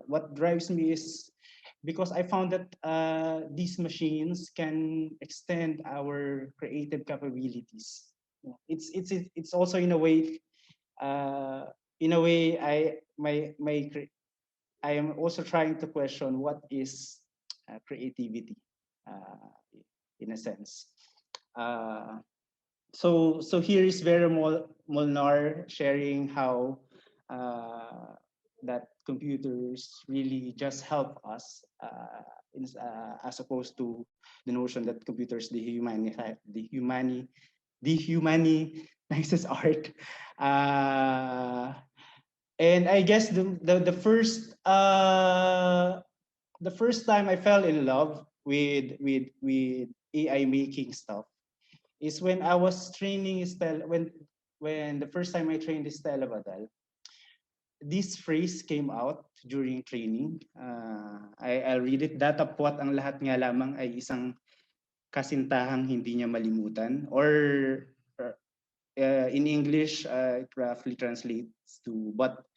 what drives me is because I found that these machines can extend our creative capabilities. It's also in a way I am also trying to question what is creativity in a sense. So here is Vera Molnar sharing how that computers really just help us, as opposed to the notion that computers dehumanizes art. And I guess the first time I fell in love with AI making stuff is when I was training Stella, when the first time I trained Stella Badal. This phrase came out during training. I'll read it. Datapwat ang lahat nga lamang ay isang kasintahang hindi niya malimutan. Or in English, it roughly translates to, but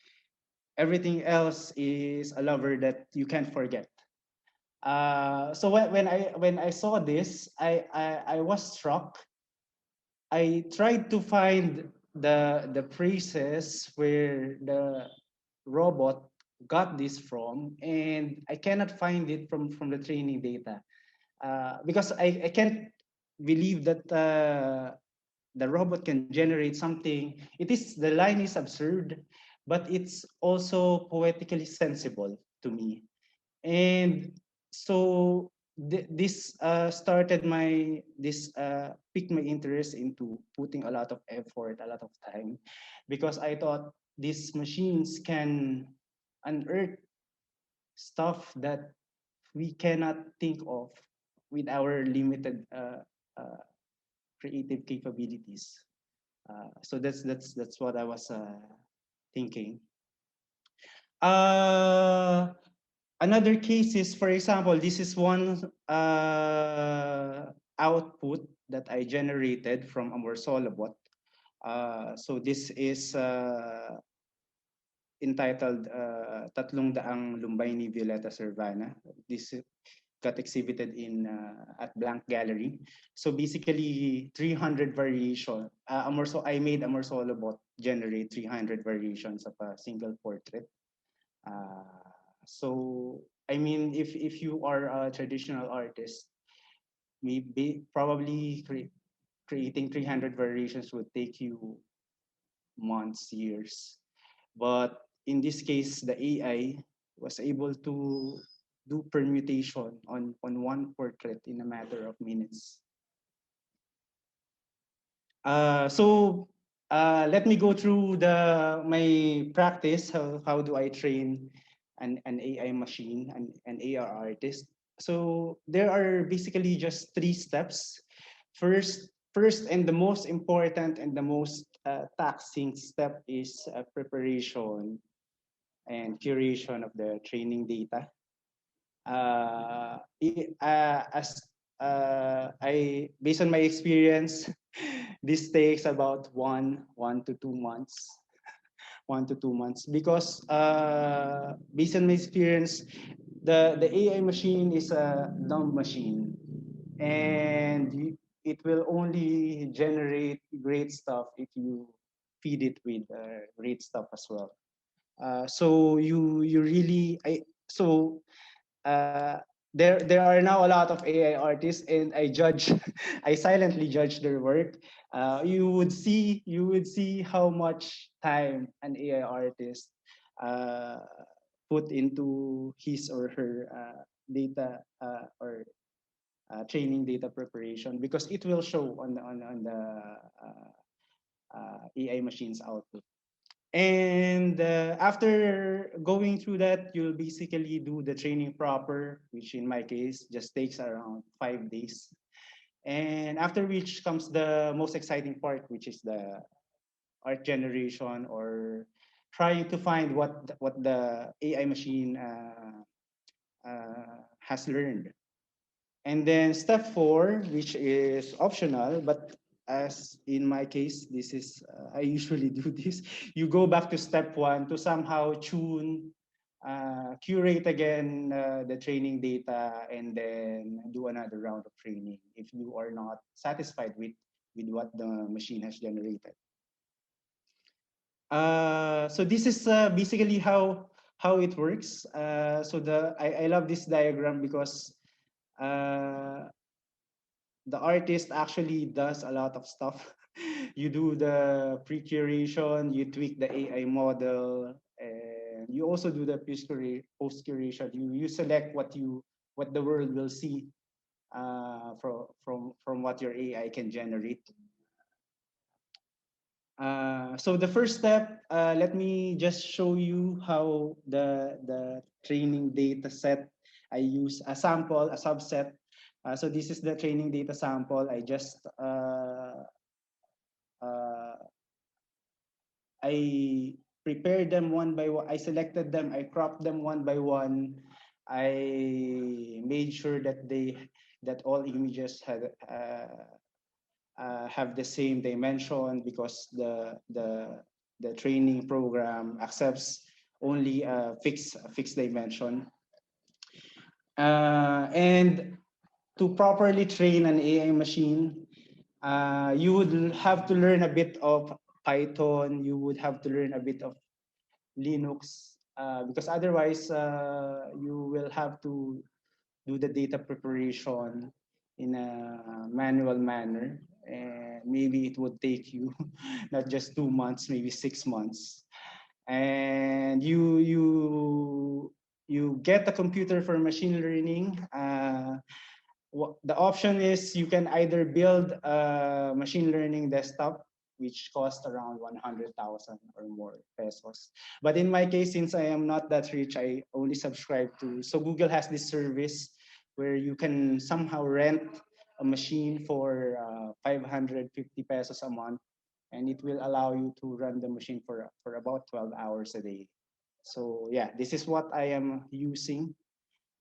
everything else is a lover that you can't forget. So when I saw this, I was struck. I tried to find the phrases where the robot got this from, and I cannot find it from the training data, because I can't believe that the robot can generate something. The line is absurd, but it's also poetically sensible to me. And so this piqued my interest into putting a lot of effort, a lot of time, because I thought these machines can unearth stuff that we cannot think of with our limited creative capabilities. So that's what I was thinking. Another case is, for example, this is one output that I generated from our Solobot. So this is entitled Tatlong Daang Lumbay ni Violeta Cervana. This got exhibited at Blank Gallery. So basically 300 variation. I made a Solobot generate 300 variations of a single portrait. So I mean, if you are a traditional artist, probably creating 300 variations would take you months, years. But in this case, the AI was able to do permutation on one portrait in a matter of minutes. So let me go through my practice. How do I train an AI machine, an AR artist? So there are basically just 3 steps. First and the most important and the most taxing step is preparation and curation of the training data. Based on my experience, this takes about 1 to 2 months. 1 to 2 months, because based on my experience, the AI machine is a dumb machine, and it will only generate great stuff if you feed it with great stuff as well. So there are now a lot of AI artists, and I silently judge their work. You would see how much time an AI artist put into his or her data or training data preparation, because it will show on the AI machine's output. And after going through that, you'll basically do the training proper, which in my case just takes around 5 days. And after which comes the most exciting part, which is the art generation, or trying to find what the AI machine has learned. And then step 4, which is optional, but as in my case, this is I usually do this. You go back to step 1 to somehow tune, curate again the training data, and then do another round of training if you are not satisfied with what the machine has generated. So this is basically how it works. So I love this diagram because the artist actually does a lot of stuff you do the pre-curation, you tweak the AI model, and you also do the post-curation. You select what the world will see from what your AI can generate. So the first step, let me just show you how the training data set I use a sample, a subset. So this is the training data sample. I just I prepared them one by one. I selected them. I cropped them one by one. I made sure that all images have the same dimension, because the training program accepts only a fixed dimension. And to properly train an AI machine, you would have to learn a bit of Python. You would have to learn a bit of Linux, because otherwise you will have to do the data preparation in a manual manner, and maybe it would take you not just 2 months, maybe 6 months. And you get a computer for machine learning. The option is you can either build a machine learning desktop, which costs around 100,000 or more pesos. But in my case, since I am not that rich, I only subscribe to. So Google has this service where you can somehow rent a machine for 550 pesos a month, and it will allow you to run the machine for about 12 hours a day. So yeah, this is what I am using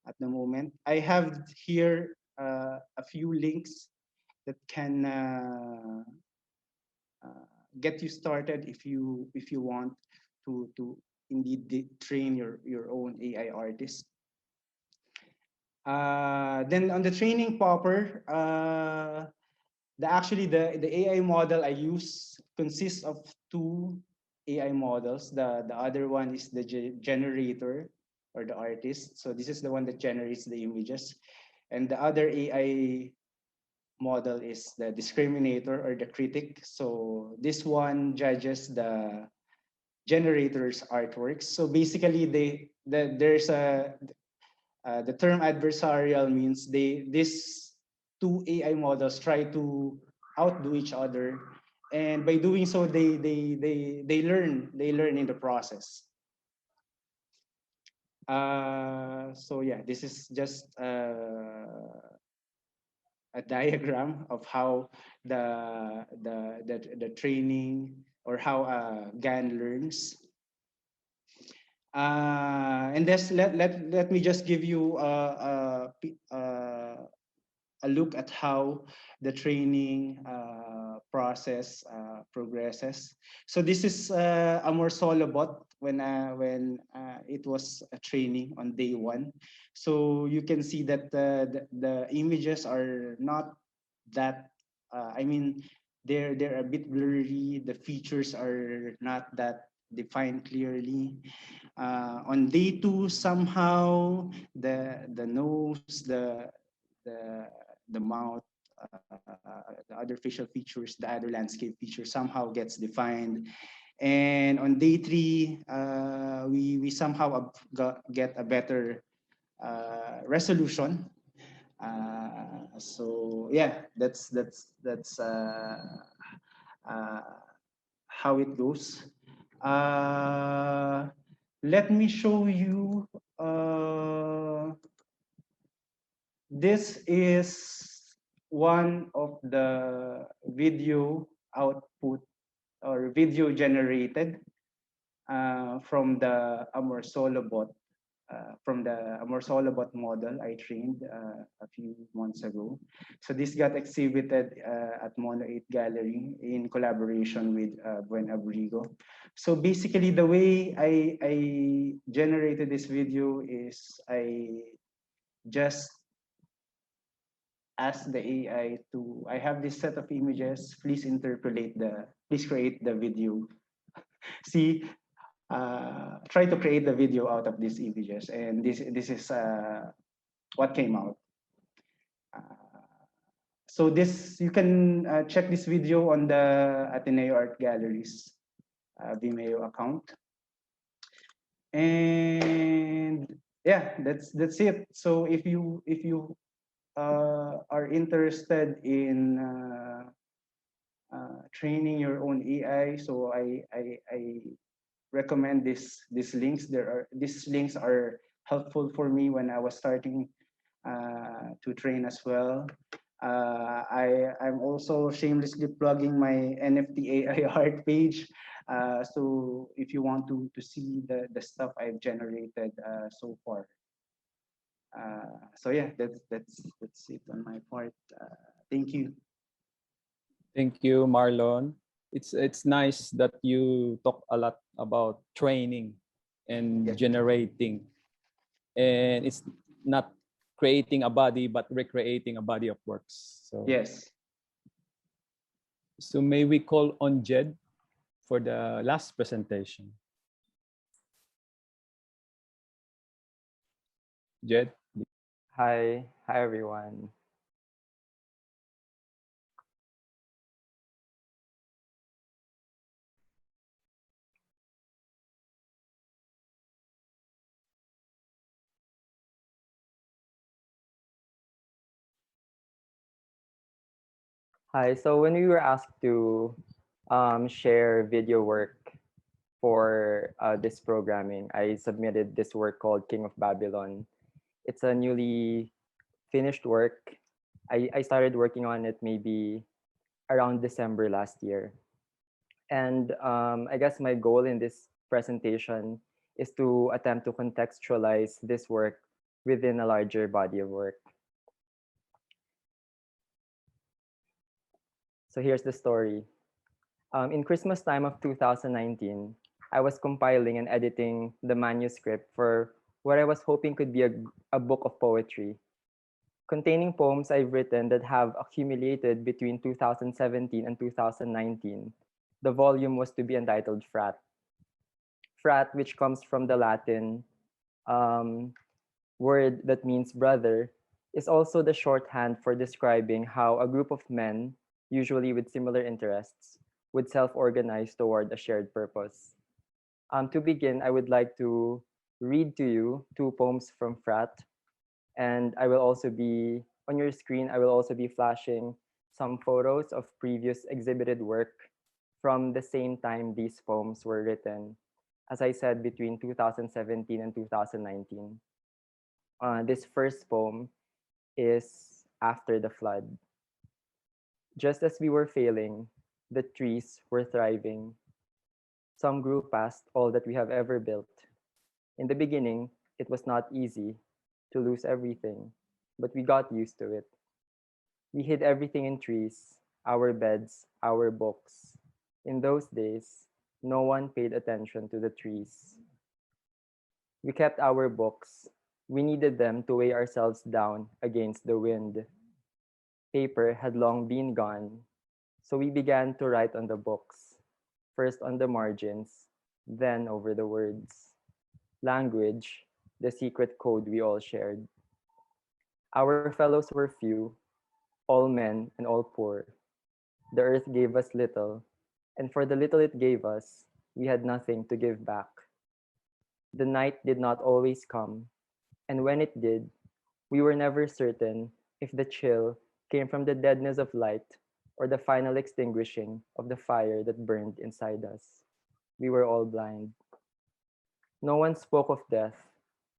at the moment. I have here a few links that can get you started if you want to indeed train your own AI artist. Then on the training proper, the AI model I use consists of two AI models. The other one is the generator, or the artist. So this is the one that generates the images. And the other AI model is the discriminator, or the critic. So this one judges the generator's artworks. So basically, there's the term adversarial means these two AI models try to outdo each other, and by doing so, they learn in the process. So yeah, this is just a diagram of how the training, or how GAN learns. And let me just give you a look at how the training process progresses. So this is a more solo bot when it was a training on day one. So you can see that the images are not that, I mean, they're a bit blurry. The features are not that defined clearly. On day two, somehow the nose, the mouth, the other facial features, the other landscape features somehow gets defined. And on day three, we somehow get a better resolution. So yeah, that's how it goes. Let me show you. This is one of the video output, or video generated from the Amor Solobot, from the Amor Solobot model I trained a few months ago. So this got exhibited at Mono 8 Gallery in collaboration with Buen Abrigo. So basically, the way I generated this video is I just ask the AI to, I have this set of images, please create the video. See, try to create the video out of these images, and this is what came out. So this, you can check this video on the Ateneo Art Gallery's Vimeo account. And yeah, that's it. So if you are interested in training your own AI, so I recommend these links. These links are helpful for me when I was starting to train as well. I'm also shamelessly plugging my NFT AI art page. So if you want to see the stuff I've generated so far. So yeah, that's it on my part. Thank you. Thank you, Marlon. It's nice that you talk a lot about training and Yeah. generating, and it's not creating a body but recreating a body of works. So Yes. so may we call on Jed for the last presentation. Jed. Hi everyone. Hi, so when we were asked to share video work for this programming, I submitted this work called King of Babylon. It's a newly finished work. I started working on it maybe around December last year. And I guess my goal in this presentation is to attempt to contextualize this work within a larger body of work. So here's the story. In Christmas time of 2019, I was compiling and editing the manuscript for what I was hoping could be a book of poetry, containing poems I've written that have accumulated between 2017 and 2019. The volume was to be entitled Frat. Frat, which comes from the Latin word that means brother, is also the shorthand for describing how a group of men, usually with similar interests, would self-organize toward a shared purpose. To begin, I would like to read to you two poems from Frat, and I will also be, on your screen, I will also be flashing some photos of previous exhibited work from the same time these poems were written, as I said, between 2017 and 2019. This first poem is After the Flood. Just as we were failing, the trees were thriving. Some grew past all that we have ever built. In the beginning, it was not easy to lose everything, but we got used to it. We hid everything in trees, our beds, our books. In those days, no one paid attention to the trees. We kept our books. We needed them to weigh ourselves down against the wind. Paper had long been gone, so we began to write on the books, first on the margins, then over the words. Language, the secret code we all shared. Our fellows were few, all men and all poor. The earth gave us little, and for the little it gave us, we had nothing to give back. The night did not always come, and when it did, we were never certain if the chill came from the deadness of light or the final extinguishing of the fire that burned inside us. We were all blind. No one spoke of death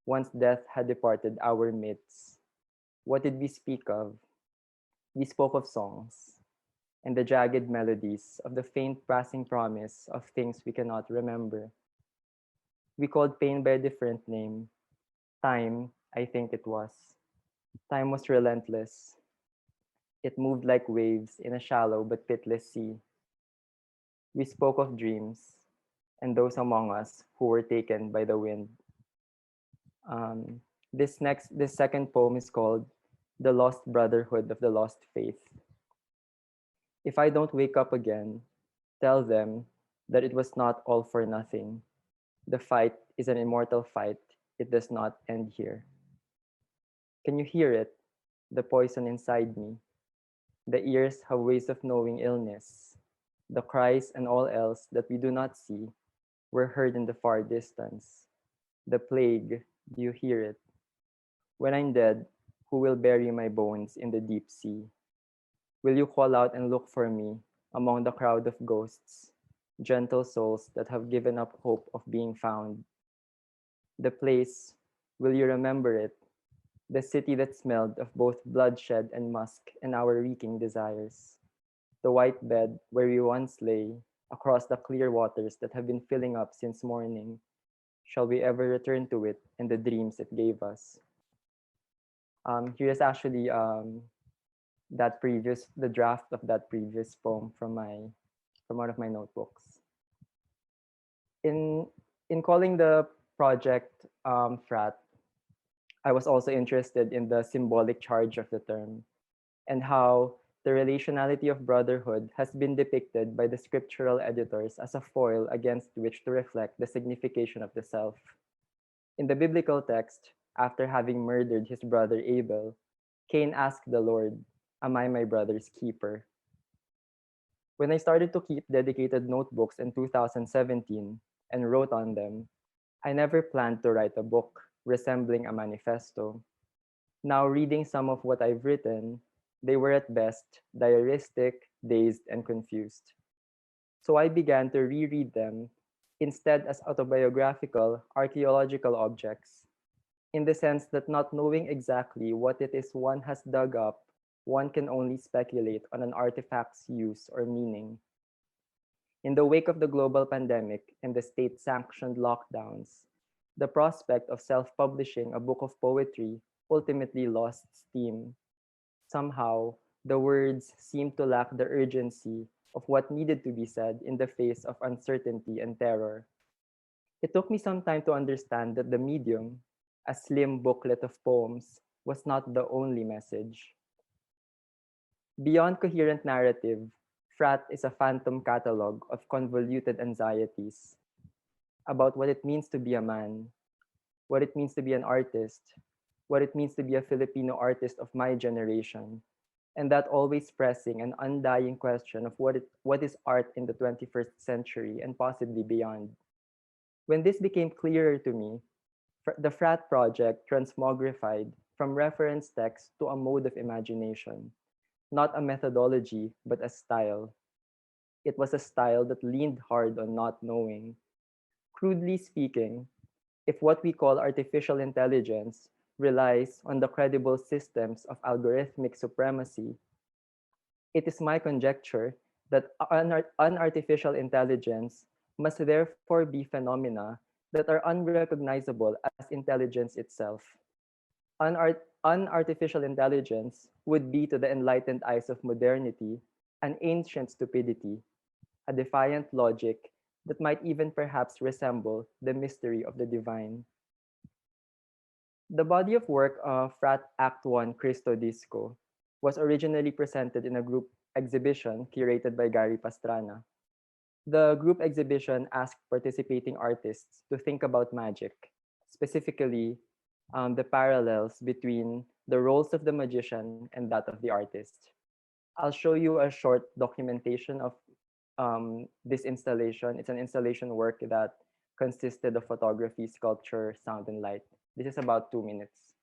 once death had departed our midst. What did we speak of? We spoke of songs and the jagged melodies of the faint passing promise of things we cannot remember. We called pain by a different name. Time, I think it was. Time was relentless. It moved like waves in a shallow but pitiless sea. We spoke of dreams and those among us who were taken by the wind. This second poem is called The Lost Brotherhood of the Lost Faith. If I don't wake up again, tell them that it was not all for nothing. The fight is an immortal fight. It does not end here. Can you hear it? The poison inside me. The ears have ways of knowing illness. The cries and all else that we do not see were heard in the far distance. The plague, do you hear it? When I'm dead, who will bury my bones in the deep sea? Will you call out and look for me among the crowd of ghosts, gentle souls that have given up hope of being found? The place, will you remember it? The city that smelled of both bloodshed and musk and our reeking desires. The white bed where we once lay across the clear waters that have been filling up since morning. Shall we ever return to it and the dreams it gave us? Here is actually the draft of that previous poem from one of my notebooks. In calling the project frat, I was also interested in the symbolic charge of the term and how the relationality of brotherhood has been depicted by the scriptural editors as a foil against which to reflect the signification of the self. In the biblical text, after having murdered his brother Abel, Cain asked the Lord, "Am I my brother's keeper?" When I started to keep dedicated notebooks in 2017 and wrote on them, I never planned to write a book resembling a manifesto. Now reading some of what I've written, they were at best diaristic, dazed, and confused. So I began to reread them instead as autobiographical archaeological objects, in the sense that not knowing exactly what it is one has dug up, one can only speculate on an artifact's use or meaning. In the wake of the global pandemic and the state-sanctioned lockdowns, the prospect of self-publishing a book of poetry ultimately lost steam. Somehow, the words seemed to lack the urgency of what needed to be said in the face of uncertainty and terror. It took me some time to understand that the medium, a slim booklet of poems, was not the only message. Beyond coherent narrative, Frat is a phantom catalog of convoluted anxieties about what it means to be a man, what it means to be an artist, what it means to be a Filipino artist of my generation, and that always pressing and undying question of what is art in the 21st century and possibly beyond. When this became clearer to me, the Frat project transmogrified from reference text to a mode of imagination, not a methodology, but a style. It was a style that leaned hard on not knowing. Crudely speaking, if what we call artificial intelligence relies on the credible systems of algorithmic supremacy, it is my conjecture that unartificial intelligence must therefore be phenomena that are unrecognizable as intelligence itself. Unartificial intelligence would be to the enlightened eyes of modernity an ancient stupidity, a defiant logic that might even perhaps resemble the mystery of the divine. The body of work of Frat Act 1 Cristo Disco was originally presented in a group exhibition curated by Gary Pastrana. The group exhibition asked participating artists to think about magic, specifically the parallels between the roles of the magician and that of the artist. I'll show you a short documentation of this installation. It's an installation work that consisted of photography, sculpture, sound, and light. This is about 2 minutes.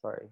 Sorry.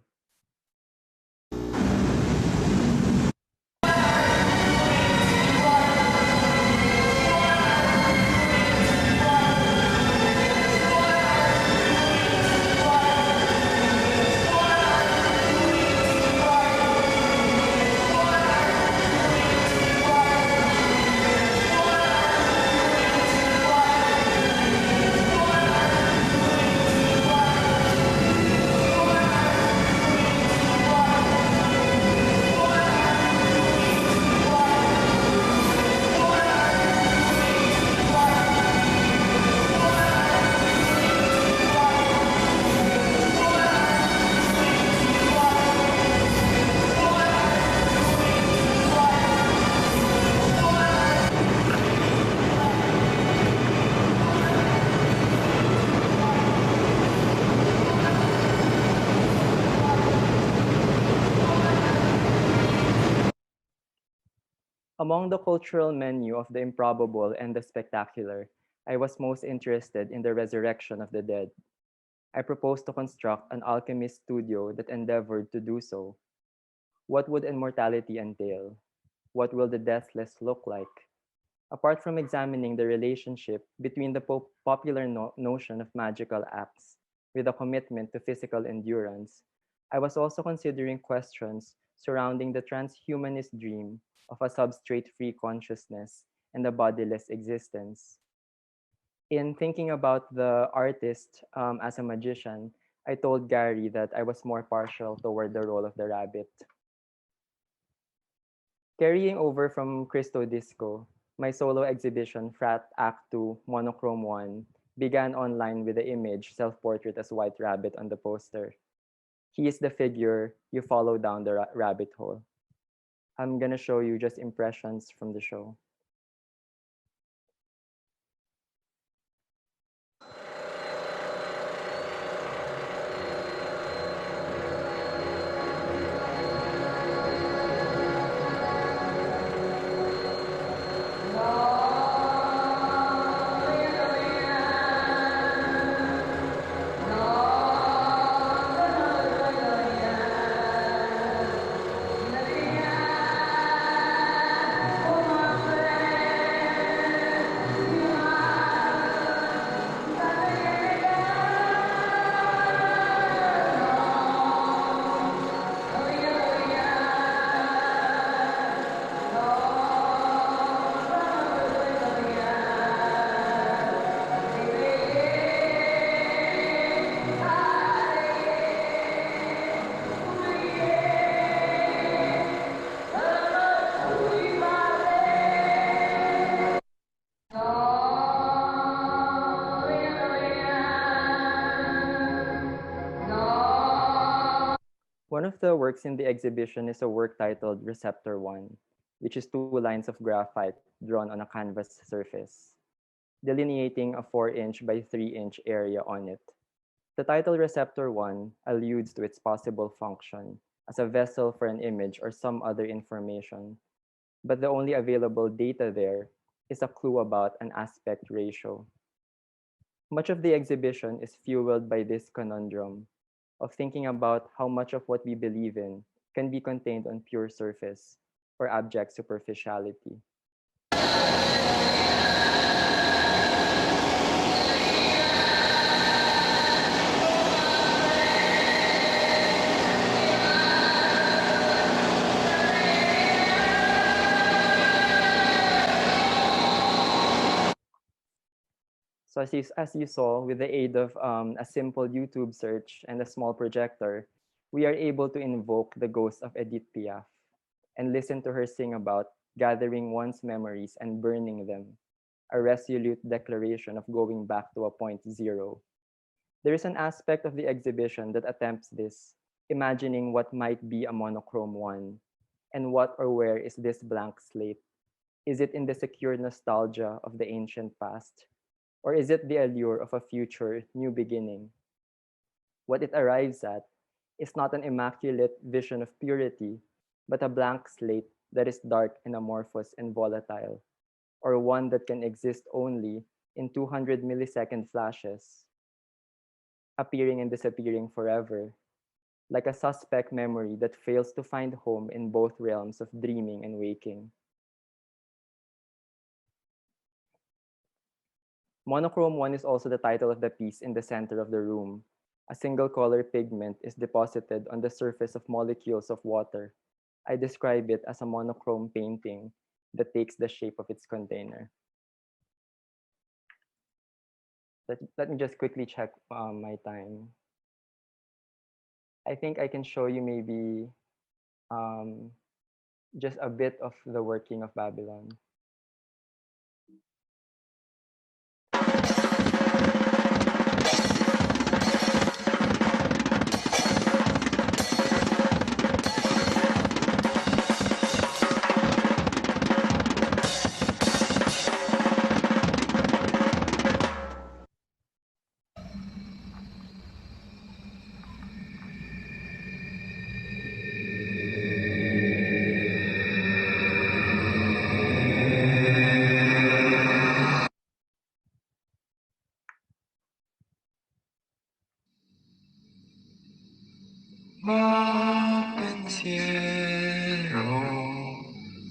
Among the cultural menu of the improbable and the spectacular, I was most interested in the resurrection of the dead. I proposed to construct an alchemist studio that endeavored to do so. What would immortality entail? What will the deathless look like? Apart from examining the relationship between the popular notion of magical acts with a commitment to physical endurance, I was also considering questions surrounding the transhumanist dream of a substrate-free consciousness and a bodiless existence. In thinking about the artist as a magician, I told Gary that I was more partial toward the role of the rabbit. Carrying over from Cristo Disco, my solo exhibition, Frat Act 2, Monochrome 1, began online with the image self-portrait as White Rabbit on the poster. He is the figure you follow down the rabbit hole. I'm gonna show you just impressions from the show. One of the works in the exhibition is a work titled Receptor 1, which is 2 lines of graphite drawn on a canvas surface, delineating a 4-inch by 3-inch area on it. The title Receptor 1 alludes to its possible function as a vessel for an image or some other information, but the only available data there is a clue about an aspect ratio. Much of the exhibition is fueled by this conundrum of thinking about how much of what we believe in can be contained on pure surface or abject superficiality. So as you saw, with the aid of a simple YouTube search and a small projector, we are able to invoke the ghost of Edith Piaf and listen to her sing about gathering one's memories and burning them, a resolute declaration of going back to a point zero. There is an aspect of the exhibition that attempts this, imagining what might be a monochrome 1, and what or where is this blank slate? Is it in the secure nostalgia of the ancient past? Or is it the allure of a future new beginning? What it arrives at is not an immaculate vision of purity, but a blank slate that is dark and amorphous and volatile, or one that can exist only in 200 millisecond flashes, appearing and disappearing forever, like a suspect memory that fails to find home in both realms of dreaming and waking. Monochrome 1 is also the title of the piece in the center of the room. A single color pigment is deposited on the surface of molecules of water. I describe it as a monochrome painting that takes the shape of its container. Let me just quickly check my time. I think I can show you maybe just a bit of the working of Babylon. va pensiero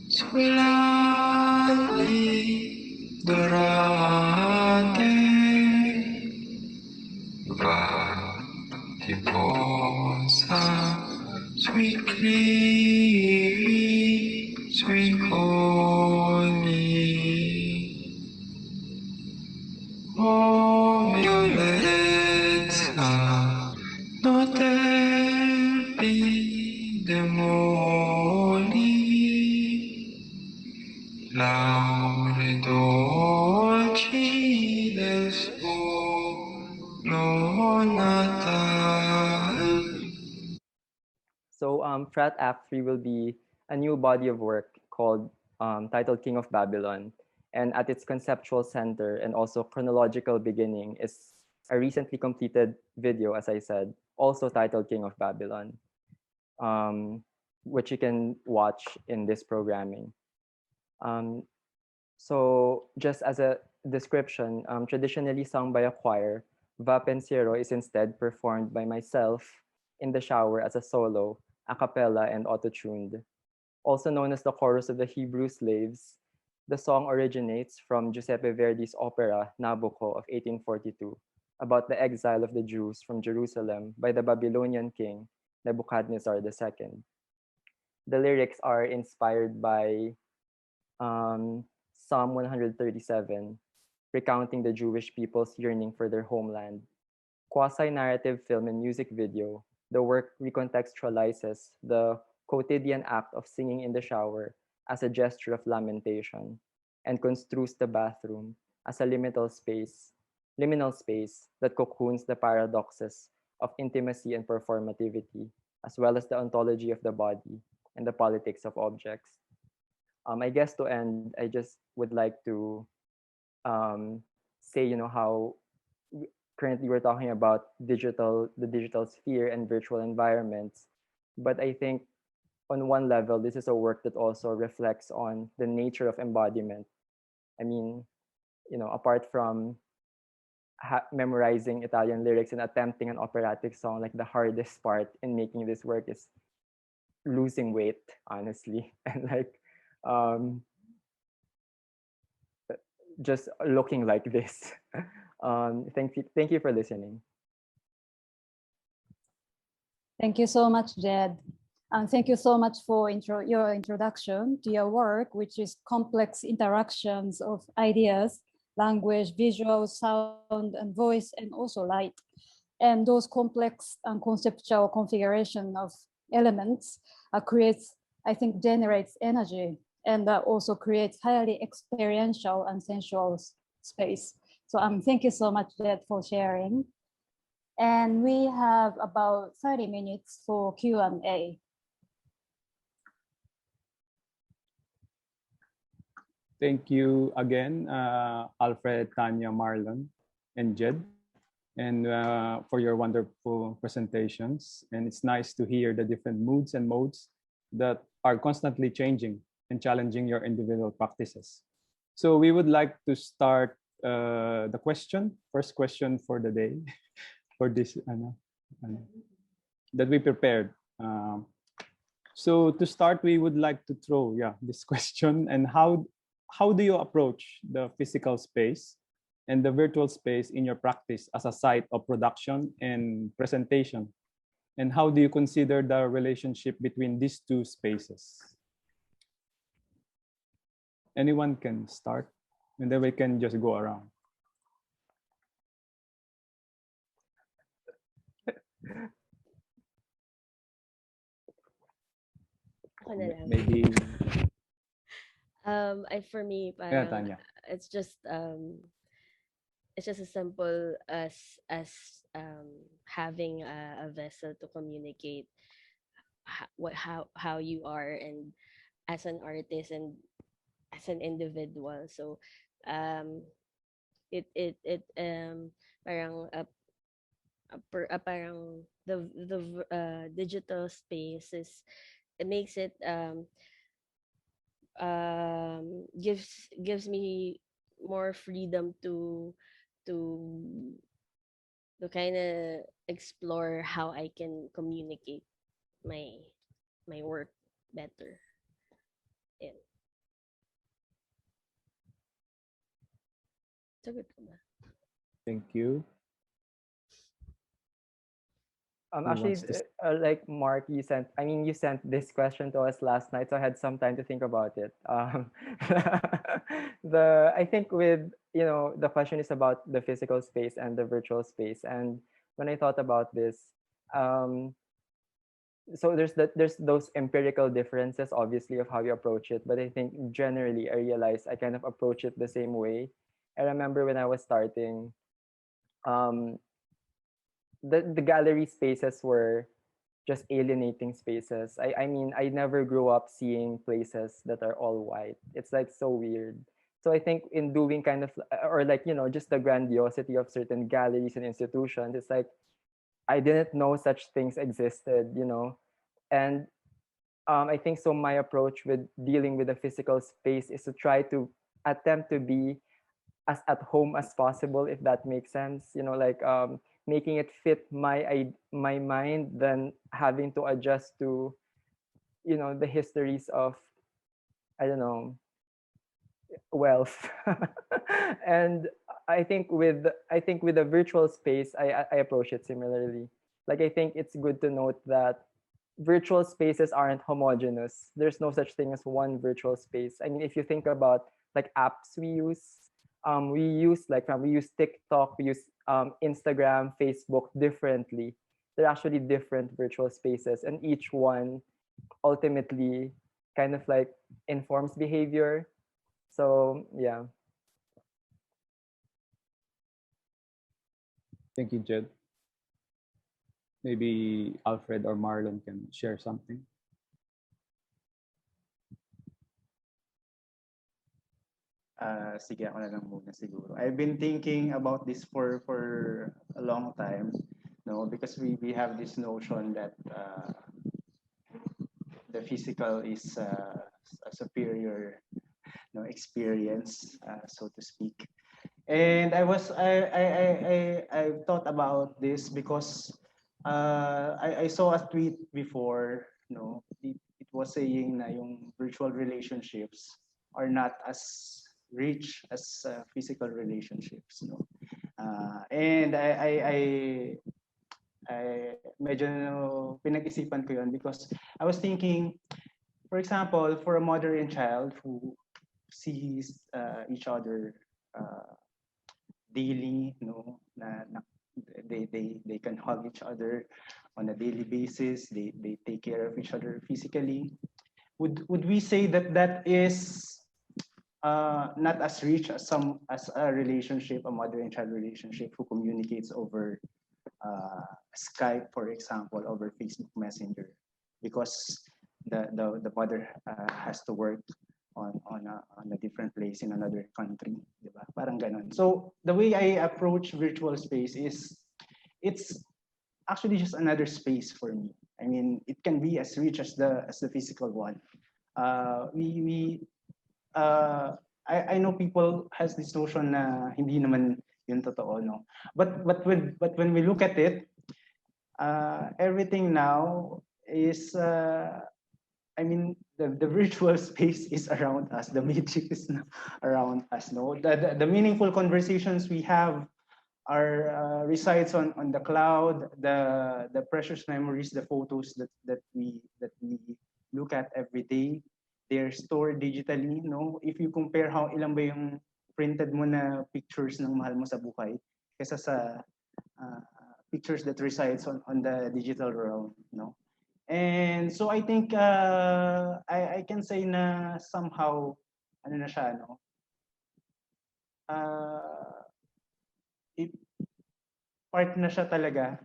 sull'ali dorate, va ti posa sui clivi, sui colli. Oh violenza, notervi demoli, laure dolci del suolo natal. So Frat Act 3 will be a new body of work called titled King of Babylon. And at its conceptual center and also chronological beginning is a recently completed video, as I said, also titled King of Babylon, which you can watch in this programming. So just as a description, traditionally sung by a choir, Va Pensiero is instead performed by myself in the shower as a solo, a cappella, and auto-tuned. Also known as the chorus of the Hebrew slaves, the song originates from Giuseppe Verdi's opera Nabucco of 1842 about the exile of the Jews from Jerusalem by the Babylonian king Nebuchadnezzar II. The lyrics are inspired by Psalm 137, recounting the Jewish people's yearning for their homeland. Quasi-narrative film and music video, the work recontextualizes the quotidian act of singing in the shower as a gesture of lamentation and construes the bathroom as a liminal space that cocoons the paradoxes of intimacy and performativity, as well as the ontology of the body and the politics of objects. I guess to end, I just would like to say, how currently we're talking about the digital sphere and virtual environments. But I think on one level, this is a work that also reflects on the nature of embodiment. I mean, apart from memorizing Italian lyrics and attempting an operatic song, like the hardest part in making this work is losing weight, honestly, and like just looking like this. Thank you for listening. Thank you so much, Jed. And thank you so much for your introduction to your work, which is complex interactions of ideas, language, visual, sound, and voice, and also light. And those complex and conceptual configuration of elements generates energy, and also creates highly experiential and sensual space. So thank you so much, Jed, for sharing. And we have about 30 minutes for Q&A. Thank you again, Alfred, Tanya, Marlon, and Jed, and for your wonderful presentations. And it's nice to hear the different moods and modes that are constantly changing and challenging your individual practices. So we would like to start the first question for the day, for this that we prepared. So to start, we would like to throw this question: and how do you approach the physical space and the virtual space in your practice as a site of production and presentation? And how do you consider the relationship between these two spaces? Anyone can start, and then we can just go around. Maybe for me, Tanya. it's just as simple as having a vessel to communicate how you are, and as an artist and as an individual. So it parang parang the digital space is, it makes it gives me more freedom to kind of explore how I can communicate my my work better. Yeah. Sagot ko ba? Thank you. Who Actually, wants to like Mark, you sent this question to us last night, so I had some time to think about it. I think the question is about the physical space and the virtual space. And when I thought about this, um, so there's those empirical differences, obviously, of how you approach it. But I think generally, I realized I kind of approach it the same way. I remember when I was starting, um, the gallery spaces were just alienating spaces. I mean, I never grew up seeing places that are all white. It's like so weird. So I think in doing kind of, or like, just the grandiosity of certain galleries and institutions, it's like I didn't know such things existed. And I think so my approach with dealing with the physical space is to try to attempt to be as at home as possible, if that makes sense. Like making it fit my mind than having to adjust to the histories of, I don't know, wealth. And I think with the virtual space, I approach it similarly. Like I think it's good to note that virtual spaces aren't homogeneous. There's no such thing as one virtual space. I mean, if you think about like apps we use TikTok, we use Instagram, Facebook differently. They're actually different virtual spaces, and each one ultimately kind of like informs behavior. So yeah. Thank you, Jed. Maybe Alfred or Marlon can share something. Sige, ako na lang muna siguro. I've been thinking about this for a long time, no, because we have this notion that the physical is a superior, experience, so to speak. And I thought about this because I saw a tweet before, it was saying na yung virtual relationships are not as rich as physical relationships, and I medyo pinag-isipan ko yun because I was thinking, for example, for a mother and child who sees each other daily, they can hug each other on a daily basis. They take care of each other physically. Would we say that that is not as rich as a relationship, a mother and child relationship who communicates over Skype, for example, over Facebook Messenger, because the mother has to work on a different place in another country, diba? Parang ganon. So the way I approach virtual space is it's actually just another space for me. I mean, it can be as rich as the physical one. I know people has this notion na hindi naman yun totoo, no. But when we look at it, everything now is I mean, the virtual space is around us. The magic is around us. No, the meaningful conversations we have are resides on the cloud. The precious memories, the photos that we look at every day, they're stored digitally. No, if you compare how ilang ba yung printed mo na pictures ng mahal mo sa buhay, kaysa sa pictures that resides on the digital realm. No. And so I think I can say na somehow ano na siya, no? It part na siya talaga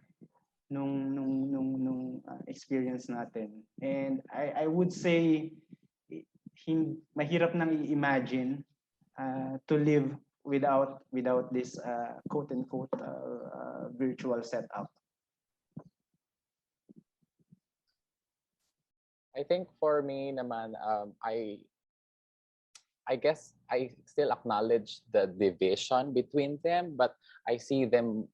nung experience natin. And I would say mahirap nang i-imagine to live without this quote unquote virtual setup. I think for me naman, I guess I still acknowledge the division between them, but I see them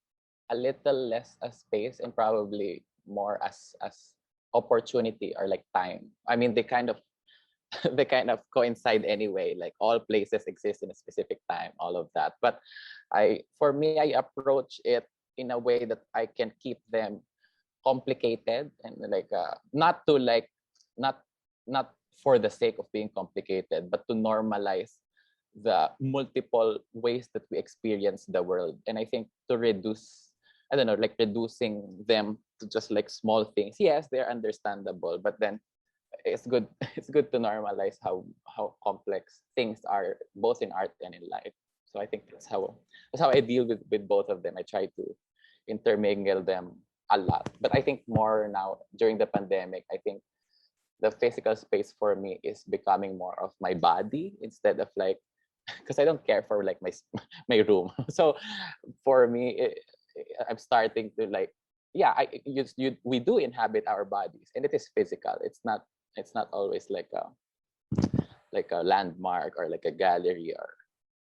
a little less as space and probably more as opportunity or like time. I mean, they kind of they kind of coincide anyway. Like all places exist in a specific time, all of that. But for me, I approach it in a way that I can keep them complicated and like not to like not not for the sake of being complicated, but to normalize the multiple ways that we experience the world. And I think to reduce, I don't know, like reducing them to just like small things. Yes, they're understandable, but then it's good it's good to normalize how complex things are both in art and in life. So I think that's how I deal with both of them. I try to intermingle them a lot. But I think more now during the pandemic, I think the physical space for me is becoming more of my body instead of like because I don't care for like my my room. So for me, I'm starting to like yeah, we do inhabit our bodies and it is physical. It's not always like a landmark or like a gallery or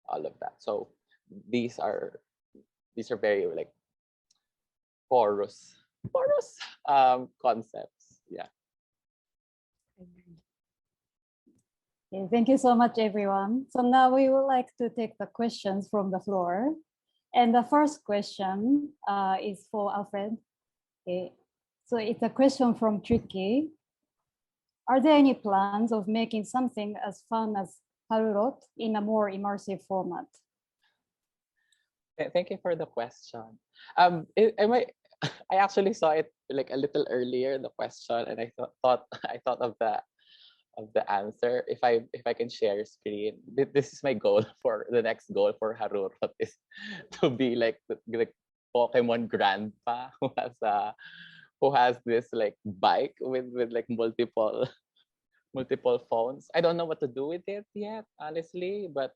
all of that. So these are very like porous concepts. Yeah. Okay, thank you so much, everyone. So now we would like to take the questions from the floor. And the first question is for Alfred. Okay. So it's a question from Tricky. Are there any plans of making something as fun as Haru wrote in a more immersive format? Thank you for the question. I actually saw it like a little earlier, the question, and I thought I thought of the answer. If I can share screen, this is my goal for the next goal for Haru is to be like the Pokemon grandpa who has this like bike with like multiple phones. I don't know what to do with it yet, honestly, but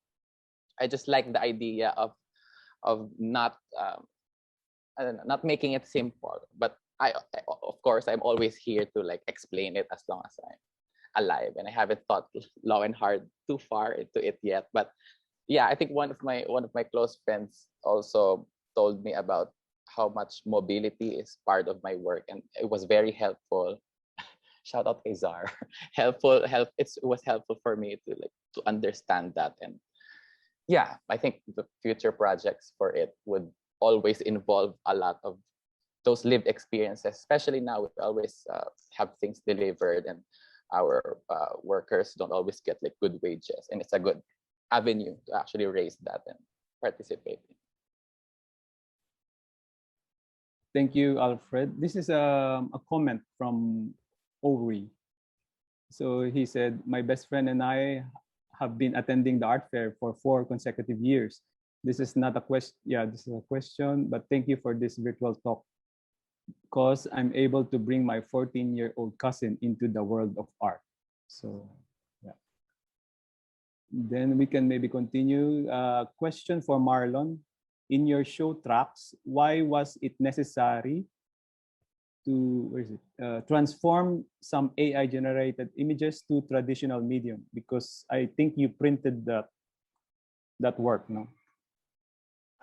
I just like the idea of not I don't know, not making it simple. But of course I'm always here to like explain it as long as I'm alive, and I haven't thought long and hard too far into it yet. But yeah, I think one of my close friends also told me about how much mobility is part of my work, and it was very helpful. Shout out Azar. It was helpful for me to understand that. And yeah, I think the future projects for it would always involve a lot of those lived experiences, especially now we always have things delivered and our workers don't always get like good wages, and it's a good avenue to actually raise that and participate. Thank you, Alfred. This is a comment from Ori. So he said, my best friend and I have been attending the art fair for 4 consecutive years. This is not a question. Yeah, this is a question, but thank you for this virtual talk because I'm able to bring my 14-year-old cousin into the world of art. So yeah. Then we can maybe continue. Question for Marlon. In your show tracks, why was it necessary to transform some AI generated images to traditional medium? Because I think you printed that work, no?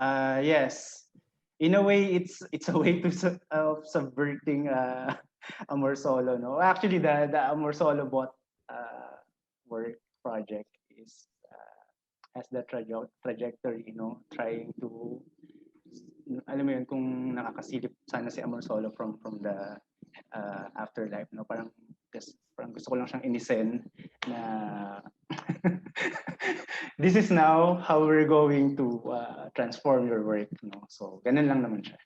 Yes. In a way, it's a way to subverting Amor Solo. No, actually, the Amor Solo bot work project is has the trajectory, you know, trying to, alam mo yun, kung nakakasilip sana si Amor Solo from the afterlife, no, parang gusto ko lang siyang inisen na this is now how we're going to transform your work, no? So ganun lang naman siya.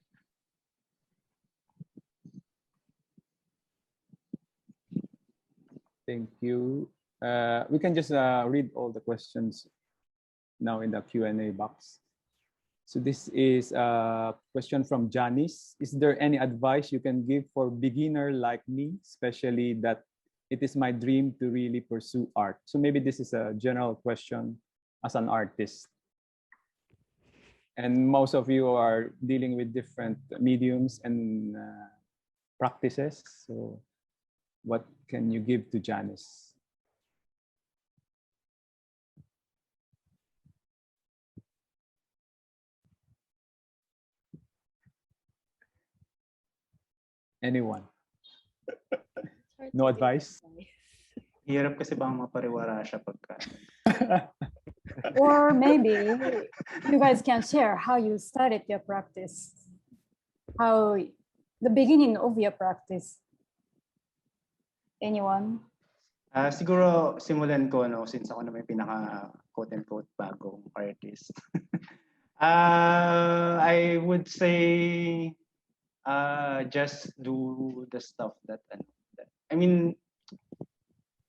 Thank you. We can just read all the questions now in the Q&A box. So this is a question from Janice. Is there any advice you can give for beginner like me, especially that it is my dream to really pursue art? So maybe this is a general question as an artist. And most of you are dealing with different mediums and practices. So what can you give to Janice? Anyone? It's hard No to give advice? Hirap kasi bang mapariwara siya pagka. Or maybe you guys can share how you started your practice, how the beginning of your practice. Anyone? Siguro simulan ko no since ako naman yung pinaka quote-unquote bagong artist. I would say just do the stuff that I mean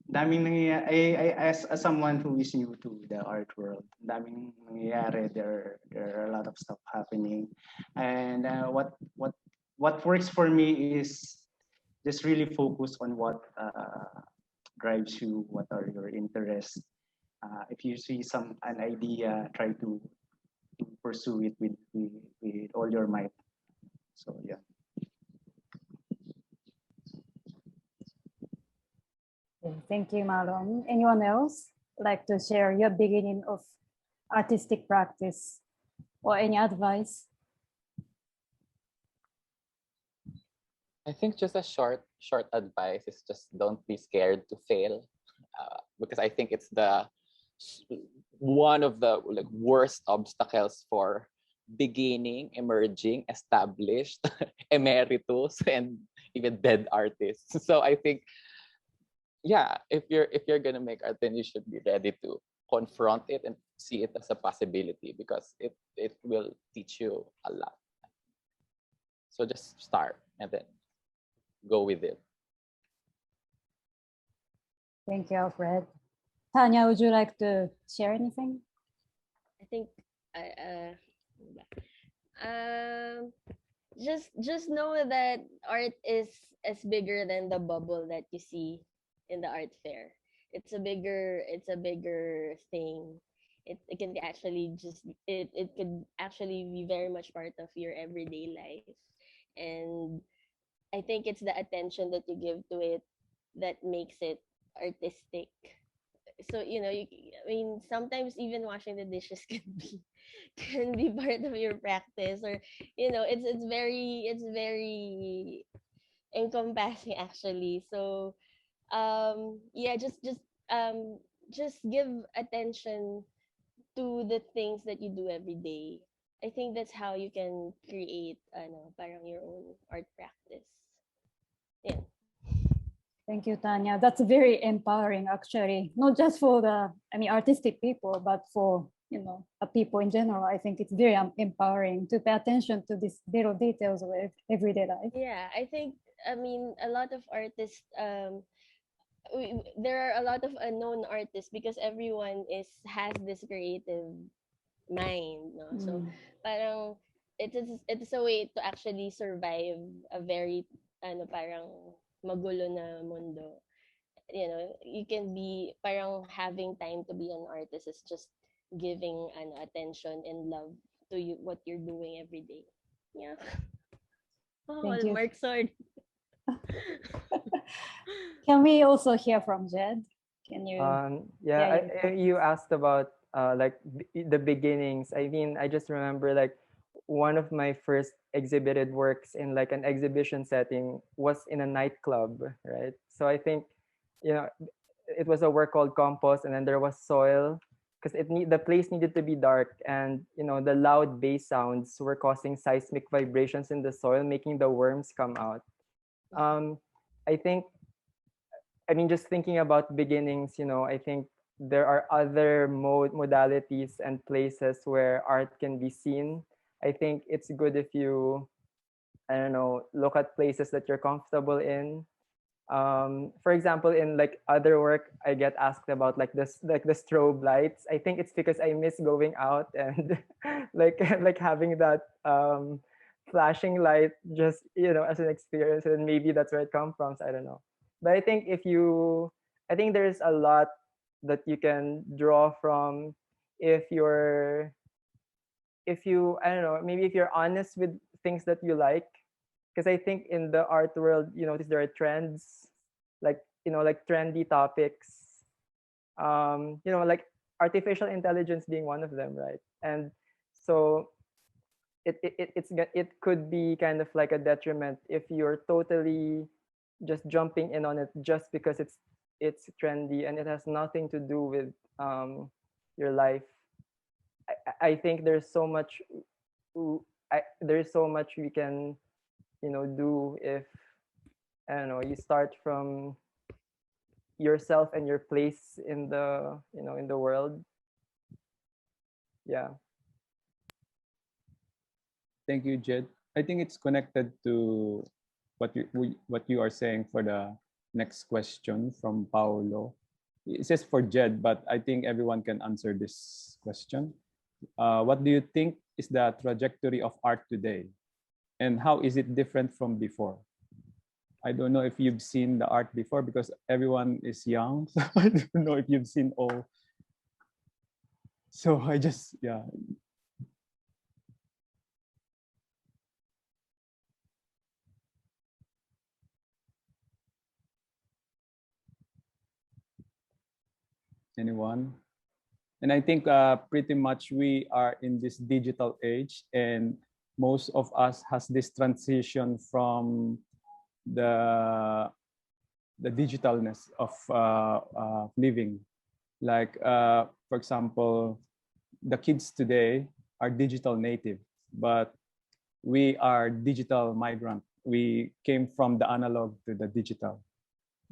daming nangyayari as someone who is new to the art world, daming nangyayari, there are a lot of stuff happening, and what works for me is just really focus on what drives you, what are your interests. If you see an idea, try to pursue it with all your might. So yeah. Thank you, Marlon. Anyone else like to share your beginning of artistic practice or any advice? I think just a short advice is just don't be scared to fail, because I think it's one of the worst obstacles for beginning, emerging, established, emeritus, and even dead artists. So I think, yeah, if you're gonna make art, then you should be ready to confront it and see it as a possibility, because it will teach you a lot. So just start and then go with it. Thank you, Alfred. Tanya, would you like to share anything? I think just know that art is bigger than the bubble that you see in the art fair. It's a bigger thing. It can actually it could actually be very much part of your everyday life, and I think it's the attention that you give to it that makes it artistic. So I mean, sometimes even washing the dishes can be part of your practice, or it's very encompassing actually. So yeah, just give attention to the things that you do every day. I think that's how you can create parang your own art practice. Yeah. Thank you, Tanya. That's very empowering, actually, not just for the artistic people, but for people in general. I think it's very empowering to pay attention to these little details of everyday life. Yeah, I think a lot of artists there are a lot of unknown artists because everyone has this creative mind, no? So parang it's a way to actually survive a very parang magulo na mundo. You can be parang having time to be an artist is just giving attention and love to what you're doing every day. Yeah. Thank you. Mark sword. Can we also hear from Jed? Can you? You asked about the beginnings. I mean, I just remember one of my first exhibited works in like an exhibition setting was in a nightclub, right? So I think, it was a work called Compost, and then there was soil because the place needed to be dark, and the loud bass sounds were causing seismic vibrations in the soil, making the worms come out. I think, just thinking about beginnings, I think there are other modalities and places where art can be seen. I think it's good if you, look at places that you're comfortable in. For example, in like other work, I get asked about like the strobe lights. I think it's because I miss going out and like having that flashing light just as an experience, and maybe that's where it comes from. So I don't know, but I think I think there's a lot that you can draw from if you I don't know, maybe if you're honest with things that you like, because I think in the art world, notice there are trends, like like trendy topics, like artificial intelligence being one of them, right? And so it could be kind of like a detriment if you're totally just jumping in on it just because it's trendy and it has nothing to do with your life. I think there's so much there's so much we can, you know, do if, I don't know, you start from yourself and your place in the, you know, in the world. Yeah. Thank you, Jed. I think it's connected to what you are saying for the next question from Paolo. It says for Jed, but I think everyone can answer this question. What do you think is the trajectory of art today, and how is it different from before? I don't know if you've seen the art before because everyone is young, so I don't know if you've seen all. So I just, yeah. Anyone? And I think pretty much we are in this digital age, and most of us has this transition from the digitalness of living. Like, for example, the kids today are digital native, but we are digital migrant. We came from the analog to the digital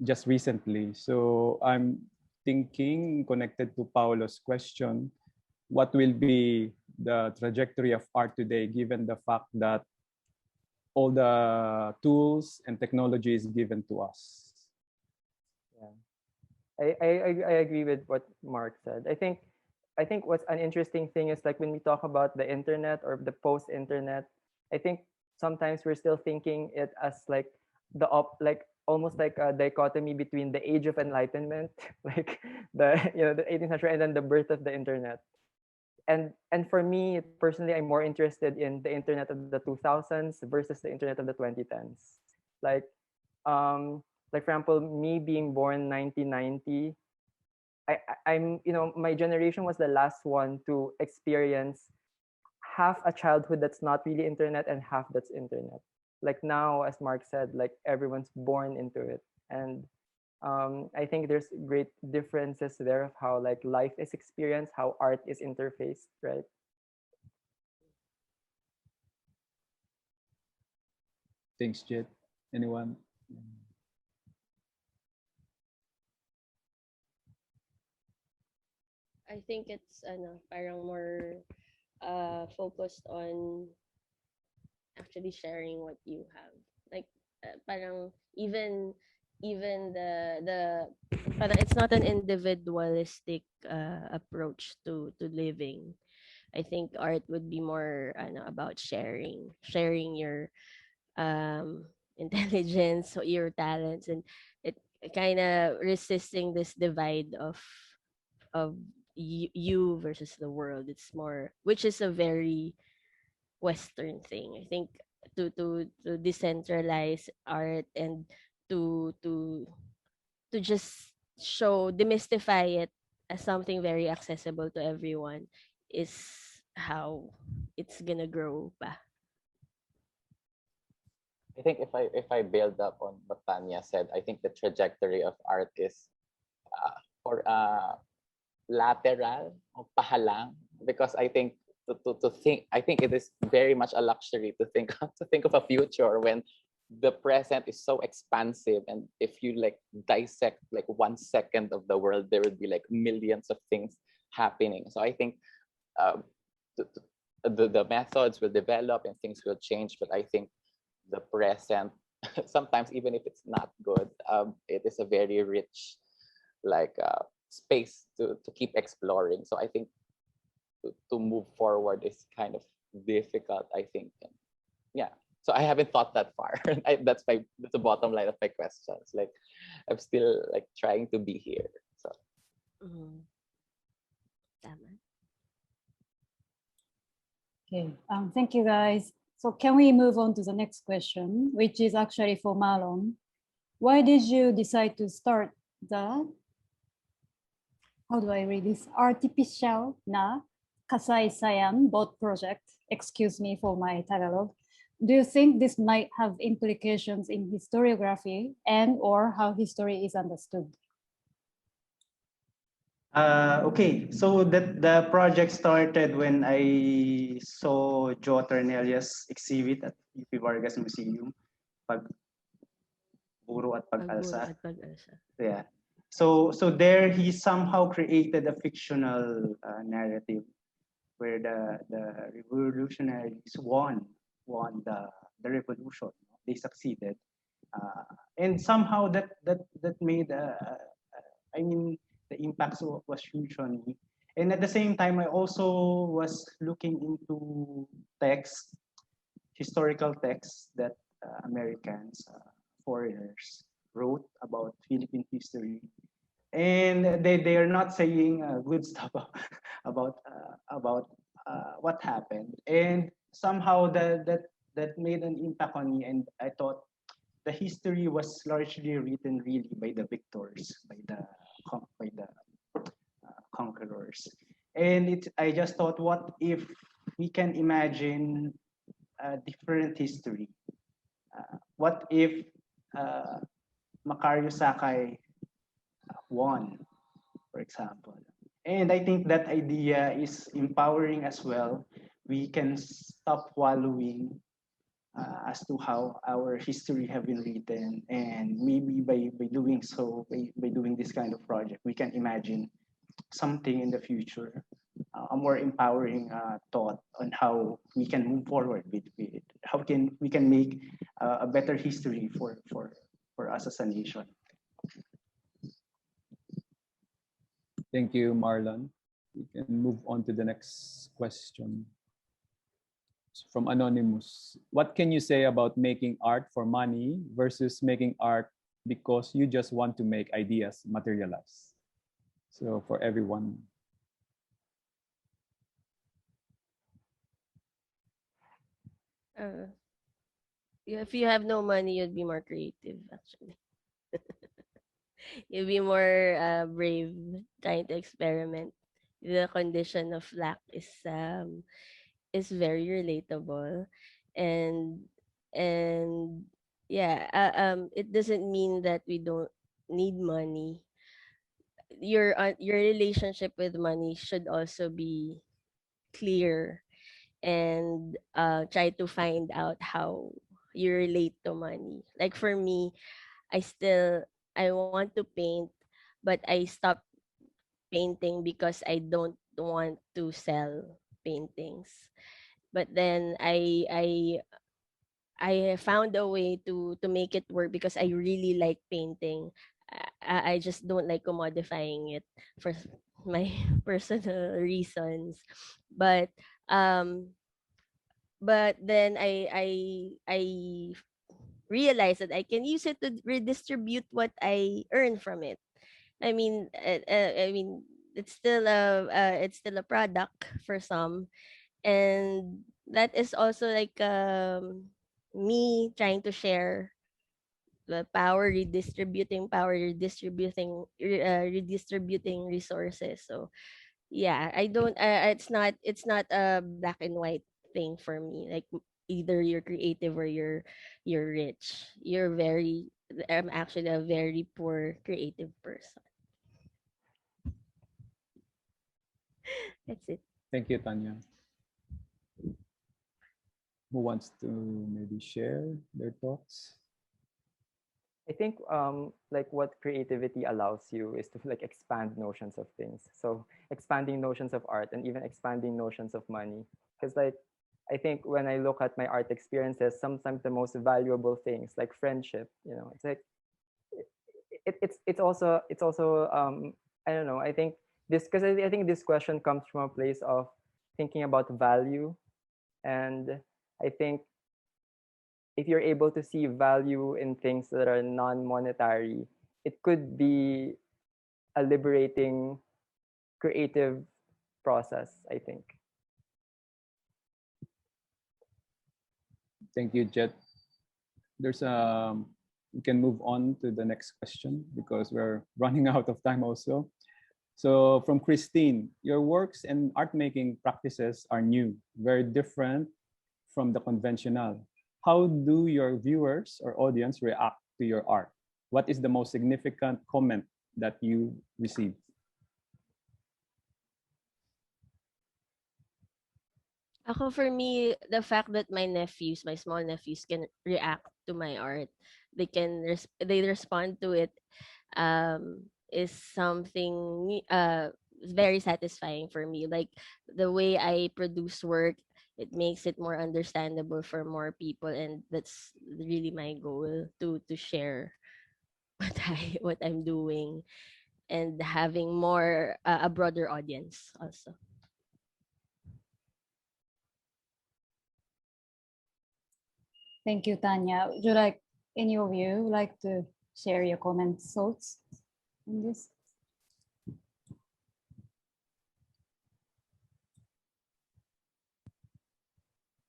just recently. So I'm thinking, connected to Paulo's question, what will be the trajectory of art today, given the fact that all the tools and technology is given to us? Yeah. I agree with what Mark said. I think what's an interesting thing is, like, when we talk about the internet or the post-internet, I think sometimes we're still thinking it as like like almost like a dichotomy between the age of enlightenment, like the, you know, the 18th century, and then the birth of the internet. And for me personally, I'm more interested in the internet of the 2000s versus the internet of the 2010s. Like, like for example, me being born 1990, I'm, you know, my generation was the last one to experience half a childhood that's not really internet and half that's internet. Like now, as Mark said, like everyone's born into it. And I think there's great differences there of how like life is experienced, how art is interfaced, right? Thanks, Jed. Anyone? I think it's ano, parang more focused on actually sharing what you have. Like parang even the parang it's not an individualistic approach to living. I think art would be more ano, about sharing your intelligence, your talents, and it kind of resisting this divide of you versus the world. It's more, which is a very Western thing. I think to decentralize art and to to to just demystify it as something very accessible to everyone is how it's gonna grow pa. I think if I build up on what Tanya said, I think the trajectory of art is or lateral o pahalang, because I think to think, I think it is very much a luxury to think to think of a future when the present is so expansive, and if you like dissect like 1 second of the world, there would be like millions of things happening. So I think the, the methods will develop and things will change, but I think the present sometimes, even if it's not good, it is a very rich like space to keep exploring. So I think to move forward is kind of difficult, I think. Yeah, so I haven't thought that far. That's the bottom line of my questions. Like I'm still like trying to be here. So Tama. Okay, thank you guys. So can we move on to the next question, which is actually for Marlon. Why did you decide to start the, how do I read this? Artificial na kasaysayan boat project, excuse me for my Tagalog, Do you think this might have implications in historiography and or how history is understood? Okay, so the project started when I saw Joe Ternelia's exhibit at UP Vargas Museum, Pagburo at Pagburo Pag-alsa. at Pag-alsa. Yeah. So there he somehow created a fictional narrative where the revolutionaries won the revolution. They succeeded, and somehow that made I mean the impact was huge on me. And at the same time, I also was looking into texts, historical texts that Americans, foreigners wrote about Philippine history, and they are not saying good stuff about what happened, and somehow that made an impact on me, and I thought the history was largely written really by the victors, by the conquerors, and I just thought, what if we can imagine a different history? What if Macario Sakai won, for example? And I think that idea is empowering as well. We can stop wallowing as to how our history have been written, and maybe by doing so, by doing this kind of project, we can imagine something in the future, a more empowering thought on how we can move forward with it. How we can make a better history for us as a nation. Thank you, Marlon. We can move on to the next question. From Anonymous. What can you say about making art for money versus making art because you just want to make ideas materialize? So for everyone. If you have no money, you'd be more creative, actually. You'd be more brave trying to experiment. The condition of lack is very relatable, and and yeah, it doesn't mean that we don't need money. Your relationship with money should also be clear, and try to find out how you relate to money. Like for me, I want to paint, but I stopped painting because I don't want to sell paintings. But then I found a way to make it work because I really like painting. I just don't like commodifying it for my personal reasons. But um but then I realized that I can use it to redistribute what I earn from it. I mean, it's still a product for some, and that is also like me trying to share the redistributing resources. So yeah, I don't it's not a black and white thing for me, like either you're creative or you're rich. I'm actually a very poor creative person. That's it. Thank you, Tanya. Who wants to maybe share their thoughts? I think like what creativity allows you is to like expand notions of things. So expanding notions of art and even expanding notions of money. Because like I think when I look at my art experiences, sometimes the most valuable things like friendship, you know, it's like it's also I don't know. I think this because I think this question comes from a place of thinking about value, and I think if you're able to see value in things that are non-monetary, it could be a liberating creative process, I think. Thank you, Jet. We can move on to the next question because we're running out of time also. So from Christine, your works and art making practices are new, very different from the conventional. How do your viewers or audience react to your art? What is the most significant comment that you received? For me, the fact that my nephews, my small nephews, can react to my art, they respond to it, is something very satisfying for me. Like the way I produce work, it makes it more understandable for more people, and that's really my goal, to share what I'm doing, and having more a broader audience also. Thank you, Tanya. Would you like, any of you like to share your comments, thoughts on this?